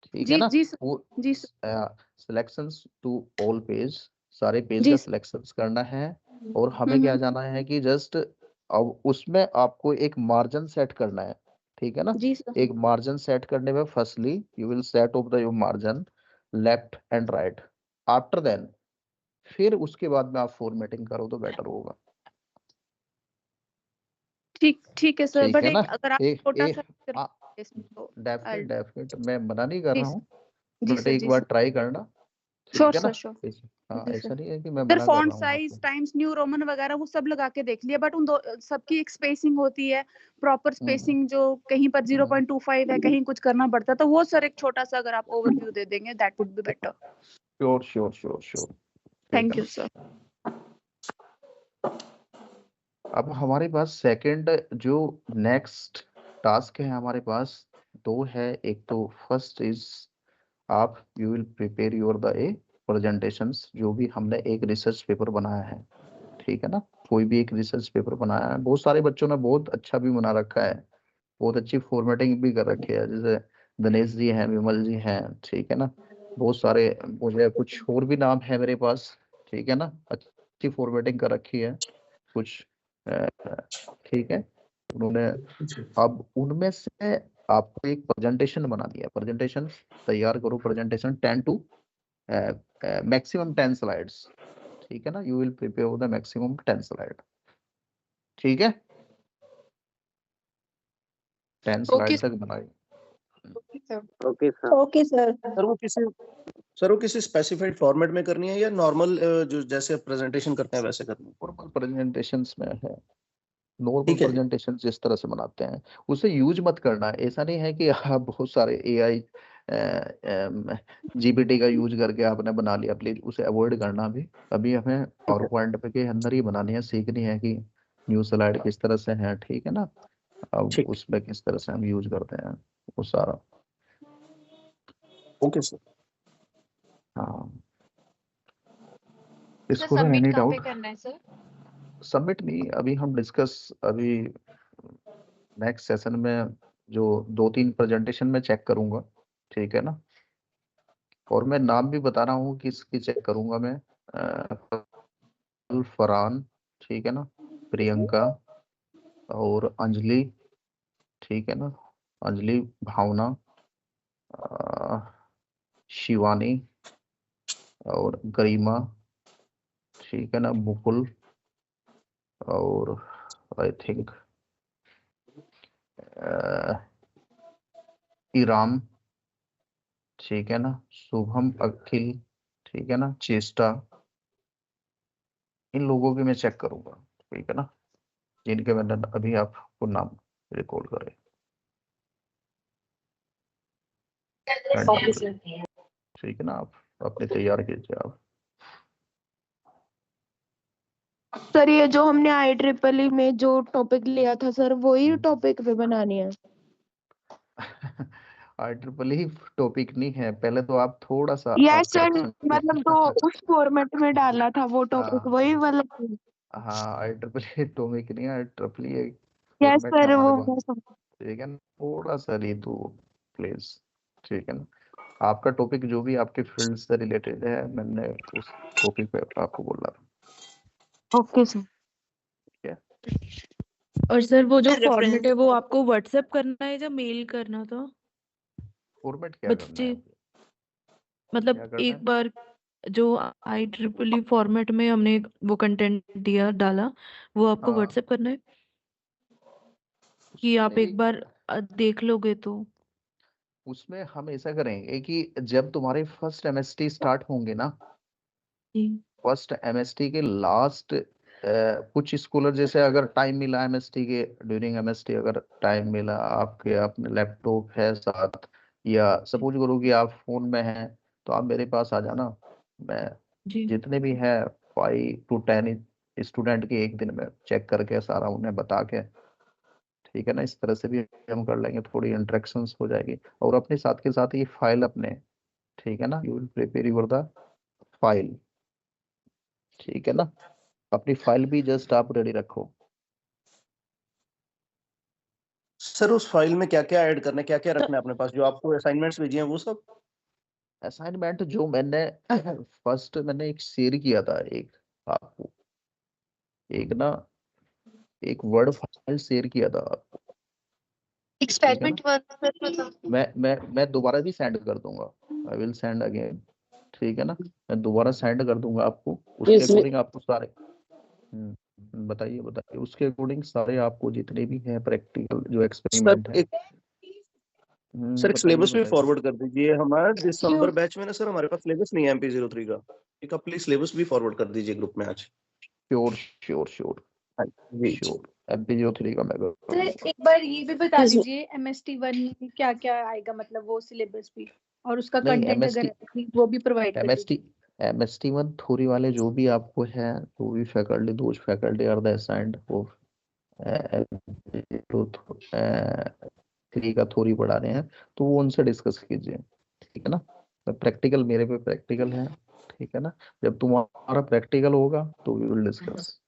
ठीक है जी ना। जी सर। वो जी sir. Selections to all page, सारे पेज जी का सर। सिलेक्शंस करना है, और हमें क्या जाना है कि जस्ट अब उसमें आपको एक मार्जिन सेट करना है, ठीक है ना। जी सर। एक मार्जिन सेट करने में firstly you will set of the your margin left and right, after then फिर उसके बाद में आप फॉर्मेटिंग करो तो बेटर होगा। ठीक है सर, ठीक बट है ना। अगर आप छोटा सा इसमें तो डेफिनेट मैं मना नहीं कर जी रहा हूँ, जी बट सर, एक जी बार सर, ट्राई करना, श्योर ठीक है ना। Sir, sure. हाँ जी ऐसा सर। नहीं है कि मैं सर मना कर फॉन्ट रहा हूँ साइज आपको। टाइम्स न्यू रोमन वगैरह वो सब लगा के देख लिया, बट उन दो सबकी एक स्पेसिंग होती है, प्रॉपर स्पेसिंग, जो कहीं पर 0.25 है, कहीं कुछ करना पड़ता है, तो वो सर एक छोटा सा अगर आप ओवरव्यू दे देंगे that would be better. Sure sure sure sure. Thank you sir. अब हमारे पास सेकंड जो नेक्स्ट टास्क है हमारे पास दो है। एक तो फर्स्ट इज आप you will prepare your the A presentations, जो भी हमने एक रिसर्च पेपर बनाया है, ठीक है ना। कोई भी एक रिसर्च पेपर बनाया है, बहुत सारे बच्चों ने बहुत अच्छा भी बना रखा है, बहुत अच्छी फॉर्मेटिंग भी कर रखी है, जैसे दिनेश जी हैं, विमल जी हैं, ठीक है ना। बहुत सारे मुझे कुछ और भी नाम है मेरे पास, ठीक है ना। अच्छी फॉर्मेटिंग कर रखी है कुछ, ठीक है उन्होंने। अब उनमें से आपको एक प्रेजेंटेशन बना दिया, प्रेजेंटेशन तैयार करो, प्रेजेंटेशन 10 टू मैक्सिमम 10 स्लाइड्स, ठीक है ना। You will prepare the maximum 10 slide, ठीक है। 10 स्लाइड तक बनाई। Okay sir. सर वो किसी स्पेसिफाइड फॉर्मेट में करनी है या नॉर्मल जो जैसे प्रेजेंटेशन करते हैं वैसे करनी है? नॉर्मल प्रेजेंटेशंस में है, नॉर्मल ठीक है जी। प्रेजेंटेशन जिस तरह से बनाते हैं उसे यूज मत करना। ऐसा नहीं है कि आप बहुत सारे एआई जीपीटी का यूज करके आपने बना लिया, प्लीज उसे अवॉइड करना। भी अभी हमें पावर पॉइंट पे के अंदर ही बनानी है, सीखनी है कि न्यू स्लाइड किस तरह से है, ठीक है ना। अब ठीक। उसमें किस तरह से हम यूज करते हैं वो सारा। Okay sir. हाँ सर इसको ना सबमिट एनी कहाँ पे डाउट। करना है सर? सबमिट नहीं, अभी हम डिस्कस, अभी नेक्स्ट सेशन में जो 2-3 प्रेजेंटेशन में चेक करूंगा, ठीक है ना। और मैं नाम भी बता रहा हूँ किसकी चेक करूंगा मैं। फरहान, ठीक है ना, प्रियंका और अंजलि, ठीक है ना, अंजलि, भावना, शिवानी और गरिमा, ठीक है ना, मुकुल और आई थिंक ईरान, ठीक है ना, शुभम, अखिल, ठीक है ना, चेष्टा, इन लोगों की मैं चेक करूंगा, ठीक है ना, जिनके मैंने अभी आपको नाम रिकॉल करे। ठीक है ना, आप अपने तैयार कीजिए आप। सर ये जो हमने IEEE में जो टॉपिक लिया था सर, वही टॉपिक पे बनानी है? IEEE टॉपिक नहीं है, पहले तो आप थोड़ा सा यस आप सर, करेक्शन मतलब तो उस फॉर्मेट में डालना था वो टॉपिक, हाँ वही वाला। हाँ IEEE टॉपिक नहीं है, IEEE एक यस फॉर्मेट है सर, हमारे वो पास, ठीक है ना। थोड़ा सा रीतू प्लीज, ठीक है ना। आपका टॉपिक जो भी आपके फील्ड से रिलेटेड है, मैंने उस टॉपिक पे आपको बोला था। Okay sir. ठीक है। और सर वो जो फॉर्मेट है वो आपको व्हाट्सएप करना है या मेल करना था? फॉर्मेट क्या करना बच्चे है, क्या मतलब करना है? एक बार जो IEEE फॉर्मेट में हमने वो कंटेंट दिया डाला, वो आपको हाँ व्हाट्सएप करना है कि आप एक बार देख लोगे तो? उसमें हम ऐसा करेंगे कि जब तुम्हारे फर्स्ट एमएसटी स्टार्ट होंगे ना, जी फर्स्ट एमएसटी के लास्ट कुछ स्कॉलर जैसे अगर टाइम मिला एमएसटी के ड्यूरिंग एमएसटी, अगर टाइम मिला आपके अपने लैपटॉप है साथ, या सपोज करो कि आप फोन में हैं, तो आप मेरे पास आ जाना। मैं जी जितने भी हैं 5 to 10 स्टूडेंट के एक दिन में चेक करके सारा उन्हें बता के, ठीक है ना, इस तरह से भी हम कर लेंगे, थोड़ी इंटरेक्शंस हो जाएगी। और अपने साथ के साथ ये फाइल अपने, ठीक है ना, you will prepare your the file, ठीक है ना। अपनी फाइल भी जस्ट आप रेडी रखो। सर उस फाइल में क्या क्या ऐड करना है, क्या क्या रखना है अपने पास, जो आपको असाइनमेंट्स भेजी हैं वो सब? असाइनमेंट जो मैंने फर्स्ट मैंने एक शेयर किया था, एक आपको एक ना एक वर्ड फाइल शेयर किया था आपको, एक्सपेरिमेंट 1 सर बता। मैं दोबारा भी सेंड कर दूंगा, आई विल सेंड अगेन, ठीक है ना, मैं दोबारा सेंड कर दूंगा आपको, उसके इसमें अकॉर्डिंग आपको सारे बताइए बताइए, उसके अकॉर्डिंग सारे आपको जितने भी हैं प्रैक्टिकल जो सर एक्सपेरिमेंट है, एक सर एक बताइए सिलेबस भी बताइए। फॉरवर्ड कर दीजिए। हमारा दिसंबर बैच में ना सर हमारे पास सिलेबस नहीं है MP03 का, एक आप प्लीज सिलेबस भी फॉरवर्ड कर दीजिए ग्रुप में आज। श्योर श्योर श्योर जी श्योर, MP03 का मैं कर सर दूंगा। एक बार ये भी बता इसमें दीजिए MST1 में क्या क्या आएगा, मतलब वो सिलेबस भी, और उसका नहीं कंटेंट अगर है तो प्लीज वो भी प्रोवाइड कर दीजिए। MST1 थ्योरी वाले जो भी आपको है, जो भी faculty, those faculty are the assigned वो 3 का थ्योरी पढ़ा रहे हैं, तो वो उनसे डिस्कस कीजिए, ठीक है ना। प्रैक्टिकल मेरे पे प्रैक्टिकल है, ठीक है ना, जब तुम्हारा प्रैक्टिकल होगा तो we will discuss.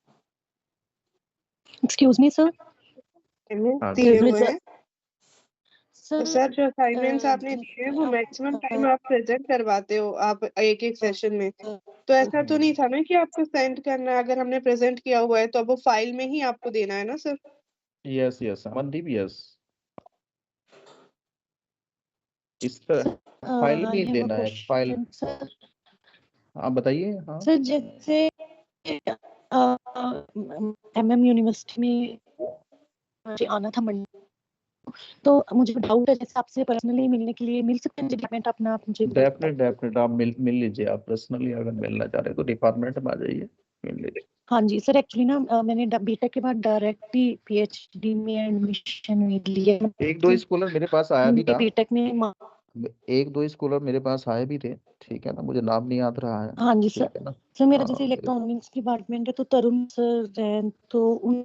Excuse me sir, हाँ दिए जी, हुए हैं तो सर सर जो असाइनमेंट्स आपने दिए वो मैक्सिमम टाइम आप प्रेजेंट करवाते हो आप एक एक सेशन में, तो ऐसा तो नहीं था ना कि आपको सेंड करना है, अगर हमने प्रेजेंट किया हुआ है तो अब वो फाइल में ही आपको देना है ना sir. Yes yes Amandeep yes, इस तरह फाइल में ही देना है, फाइल। सर हाँ बताइए। हाँ सर जैसे MM यूनिवर्सिटी में मुझे आना था मंडे, तो मुझे डाउट है, जैसे आपसे पर्सनली मिलने के लिए मिल सकते हैं डिपार्टमेंट अपना, आप मुझे डेफिनेट आप मिल लीजिए, आप पर्सनली अगर मिलना चाह रहे हैं तो डिपार्टमेंट में आ जाइए, मिल लीजिए। हाँ जी सर, एक्चुअली ना मैंने बीटेक के बाद डायरेक्ट ही PhD में एडमिशन लिया। एक दो स्कॉलर मेरे पास आया भी था, बीटेक में एक दो स्कॉलर मेरे पास आए भी थे, ठीक है ना, मुझे नाम नहीं याद रहा है। हाँ जी सर, ठीक है ना। सर मेरा हाँ, जैसे इलेक्ट्रॉनिक्स डिपार्टमेंट है, तो तरुण सर हैं, तो उन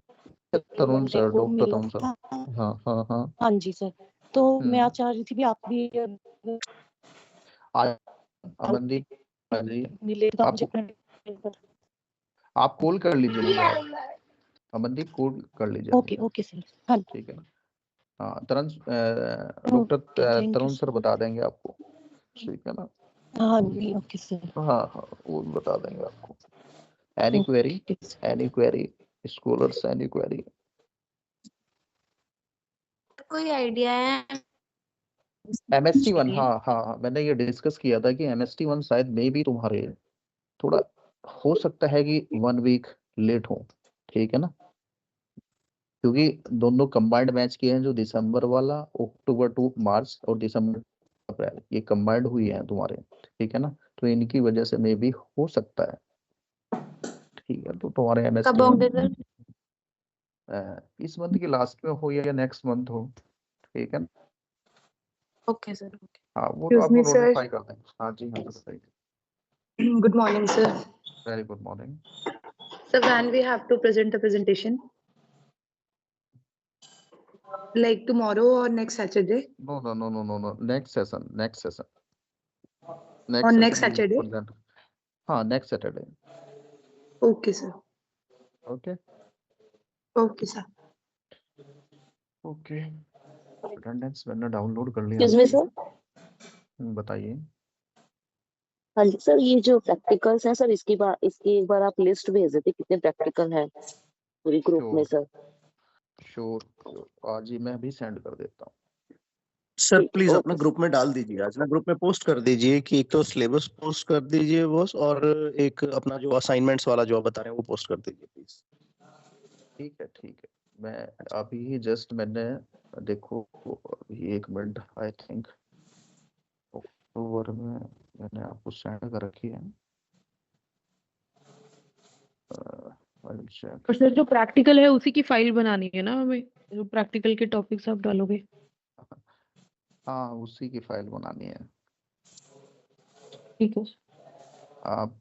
तरुण सर, को डॉक्टर मिला तरुण सर। था। हाँ हाँ हाँ। हाँ जी सर, तो मैं आज चाह रही थी भी आप भी आज अमनदीप, हाँ जी, मिले तो मुझे आप कॉल कर लीजिए मुझे, अमनदीप कॉल कर लीजिए। ओके ओके सर, हाँ ठीक है ना। हाँ डॉक्टर तरुण सर बता देंगे आपको, ठीक है ना। हाँ जी ओके सर। हाँ हाँ वो बता देंगे आपको। Any query scholars, any query. कोई आइडिया है MST1, हाँ हाँ मैंने ये डिस्कस किया था कि MST1 शायद मे भी तुम्हारे थोड़ा हो सकता है कि 1 वीक लेट हो, ठीक है ना, क्योंकि दोनों कंबाइंड मैच किए हैं, जो दिसंबर वाला अक्टूबर टू मार्च और दिसंबर अप्रैल, ये कंबाइंड हुई है तुम्हारे, ठीक है ना, तो इनकी वजह से मे भी हो सकता है, ठीक है। तो तुम्हारे कब होंगे MST1 सर? इस मंथ के लास्ट में हो या नेक्स्ट मंथ हो, ठीक है ना। Okay sir, okay. हाँ वो तो आपको नोटिफाई कर देंगे। हाँ जी हाँ बताइए। Good morning, sir. Very good morning. So when we have to present the presentation, like tomorrow or next Saturday No, next session or next we Saturday? present, हाँ next Saturday, Okay, sir. okay Okay, sir. okay। Attendance मैंने download कर लिया Excuse me, आपकी। sir? बताइए। हाँ जी sir, ये जो प्रैक्टिकल्स हैं सर, इसकी एक बार आप लिस्ट भेज देते कितने प्रैक्टिकल हैं पूरी ग्रुप में सर। श्योर आज ही मैं भी सेंड कर देता हूँ। सर प्लीज अपना ग्रुप में डाल दीजिए, आज ना ग्रुप में पोस्ट कर दीजिए कि एक तो सिलेबस पोस्ट कर दीजिए बॉस, और एक अपना जो असाइनमेंट्स वाला जो आप बता रहे हैं वो पोस्ट कर दीजिए प्लीज। ठीक है मैं अभी ही जस्ट मैंने देखो अभी 1 मिनट, आई थिंक अक्टूबर में मैंने आपको सेंड कर रखी है। और सर जो प्रैक्टिकल है उसी की फाइल बनानी है ना हमें, जो प्रैक्टिकल के टॉपिक्स आप डालोगे। हाँ उसी की फाइल बनानी है। ठीक है। आप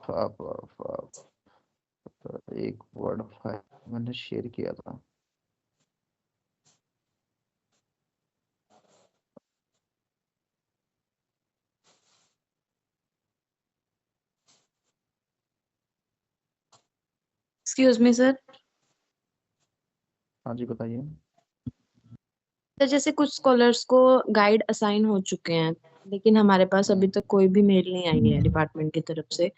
एक वर्ड फाइल मैंने शेयर किया था। Excuse me, sir. हाँ जी बताइए। सर जैसे कुछ स्कॉलर्स को गाइड असाइन हो चुके हैं, लेकिन हमारे पास अभी तक कोई भी मेल नहीं आई है डिपार्टमेंट की तरफ से,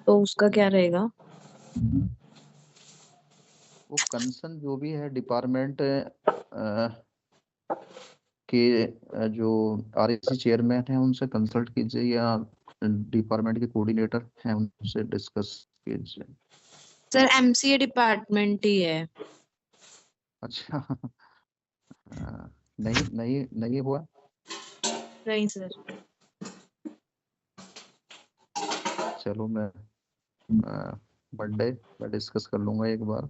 तो उसका क्या रहेगा? वो कंसर्न जो भी है डिपार्टमेंट आपके जो RAC चेयरमैन हैं उनसे कंसल्ट कीजिए या डिपार्टमेंट के कोऑर्डिनेटर हैं उनसे डिस्कस कीजिए। सर MCA डिपार्टमेंट ही है। अच्छा नहीं नहीं नहीं हुआ। नहीं सर। चलो मैं बर्थडे में डिस्कस कर लूंगा एक बार,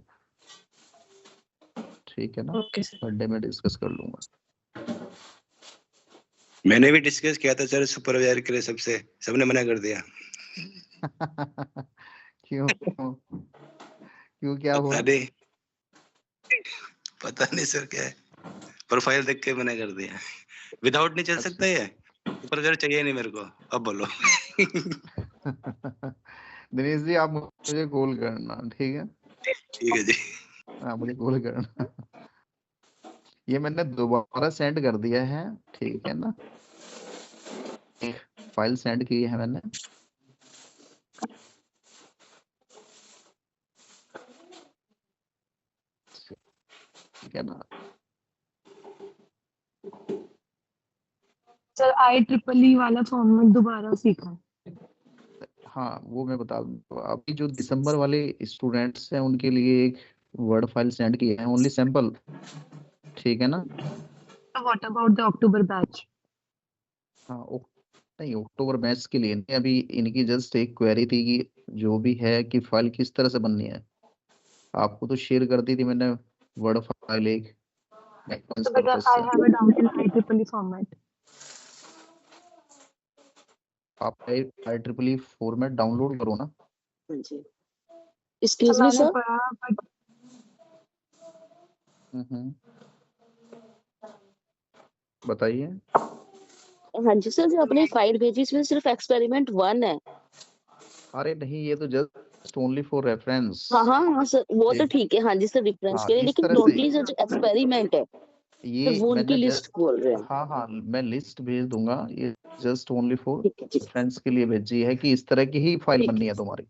ठीक है ना। Okay sir. बर्थडे में डिस्कस कर लूंगा। मैंने भी डिस्कस किया था सर सुपरवाइजर के लिए, सबने मना कर दिया। क्यों क्या हुआ? पता नहीं सर क्या है, प्रोफाइल देख के मना कर दिया। विदाउट नहीं चल सकता ये, सुपरवाइजर चाहिए नहीं मेरे को। अब बोलो। दिनेश जी आप मुझे कॉल करना, ठीक है? ठीक है जी। हाँ मुझे कॉल करना। ये मैंने दोबारा सेंड कर दिया है, ठीक है ना। एक फाइल सेंड की है मैंने। ठीक है ना। सर IEEE वाला फॉर्मेट दोबारा सीखा। हाँ वो मैं बता दूँ। अभी जो दिसंबर वाले स्टूडेंट्स हैं उनके लिए एक वर्ड फाइल सेंड की है, ओनली सैंपल, ठीक है ना। What about the October batch? हाँ नहीं, अक्टूबर बैच के लिए नहीं, अभी इनकी जस्ट एक क्वेरी थी कि जो भी है कि फाइल किस तरह से बननी है। आपको तो शेयर कर दी थी मैंने वर्ड फाइल एक So बेटा I have a doubt in IEEE format. आप IEEE फॉर्मेट डाउनलोड करो ना। जी। एक्सक्यूज मी मैंने सर। पढ़ा बट बताइए। हाँ जी सर, जो आपने फाइल भेजी इसमें सिर्फ एक्सपेरिमेंट 1 है। अरे नहीं, ये तो जस्ट ओनली फॉर रेफरेंस। हाँ हाँ हाँ सर, वो तो ठीक है। हाँ जी सर, रेफरेंस हाँ के लिए, इस लेकिन तरह से टोटली जो एक्सपेरिमेंट है ये तो वो उनकी मैंने लिस्ट बोल रहे हैं। हाँ हाँ मैं लिस्ट भेज दूंगा। ये जस्ट ओनली फॉर ठीक है, ठीक रेफरेंस के लिए भेजी है कि इस तरह की ही फाइल ठीक बननी है, है तुम्हारी,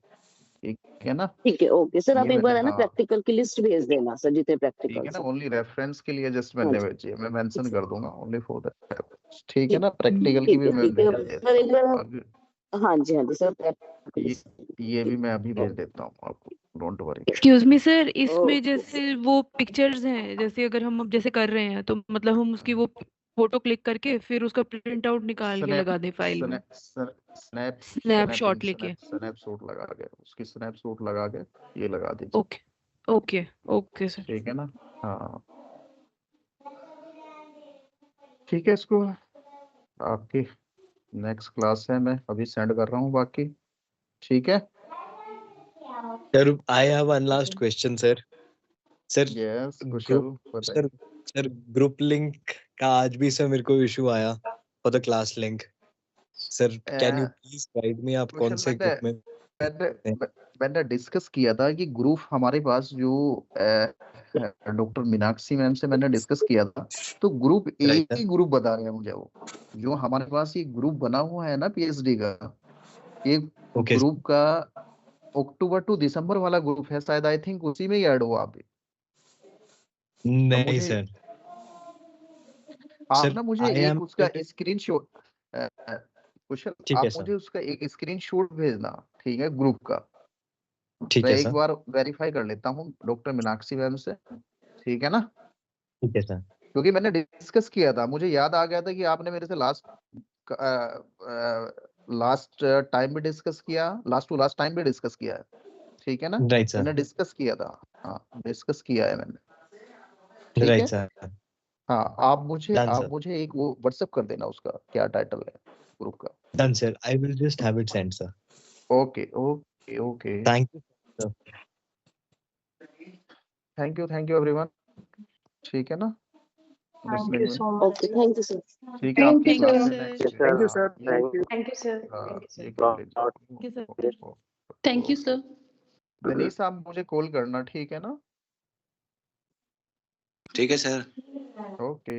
ठीक है ना। ठीक है। ओके सर, आप ये एक मैंने बार है ना हाँ प्रैक्टिकल की लिस्ट भेज देना सर, जितने ठीक प्रैक्टिकल है ना, है। ओनली रेफरेंस के लिए जस्ट हाँ मैंने जी, भेजी है। मैं मेंशन कर दूंगा ओनली फॉर दैट, ठीक है ठीक ना। प्रैक्टिकल की भी मैं ठीक है भेज सर। देता एक बार हूँ अभी। हाँ जी, हाँ जी सर, प्रैक्टिकल ये लिस्ट। ये भी मैं अभी भेज देता हूँ आपको, don't worry. Excuse me sir, इसमें ओके जैसे वो पिक्चर्स हैं, जैसे अगर हम अब जैसे कर रहे हैं तो मतलब हम उसकी वो फोटो क्लिक करके फिर उसका प्रिंट आउट निकाल के स्नैप लगा दें फाइल में, स्नैप स्नैपशॉट लेके। स्नैपशॉट लगा के, उसकी स्नैपशॉट लगा के ये लगा दीजिए, ओके ओके ओके सर। ठीक है ना। हाँ ठीक है, इसको आपकी नेक्स्ट क्लास है, मैं अभी सेंड कर रहा हूँ बाकी, ठीक है। Sir, I have one last question, sir. Sir, yes group, Kusal sir, बताइए। sir, group link का आज भी सर मेरे को इशू आया for the class link. Sir, can you please guide me आप कौन कुशल से ग्रुप में मैंने डिस्कस किया था कि ग्रुप हमारे पास जो डॉक्टर मीनाक्षी मैम से मैंने डिस्कस किया था, तो ग्रुप एक ही ग्रुप बता रहे हैं मुझे। वो जो हमारे पास ये ग्रुप बना हुआ है ना PhD का, ये ग्रुप का अक्टूबर टू दिसंबर वाला ग्रुप है शायद, आई थिंक उसी में ही ऐड हुआ अभी। नहीं सर। आप ना मुझे एक उसका स्क्रीनशॉट कुशल, ठीक है आप सर। मुझे उसका एक स्क्रीनशॉट भेजना, ठीक है, ग्रुप का। ठीक मैं है एक सर। बार वेरीफाई कर लेता हूँ डॉक्टर मीनाक्षी मैम से, ठीक है ना। ठीक है सर। क्योंकि मैंने डिस्कस किया था, मुझे याद आ गया था कि आपने मेरे से लास्ट टाइम भी डिस्कस किया, लास्ट टू लास्ट टाइम भी डिस्कस किया है, ठीक है ना। Right sir. मैंने डिस्कस किया था, हाँ डिस्कस किया है मैंने, ठीक राइट है। सर। हाँ आप Done, sir. मुझे एक वो व्हाट्सएप कर देना, उसका क्या टाइटल है ग्रुप का। Done, sir. I will just have it sent, sir. Okay okay okay, Thank you, sir. Thank you everyone, ठीक है ना। Thank you so much. Okay, thank you sir. ठीक है, Thank आपकी you, क्लास sir. में next Thank you, sir. Thank you. Thank you, sir. ये कर लीजिए। Thank you sir. दिनेश आप मुझे कॉल करना, ठीक है ना। ठीक है सर। ओके।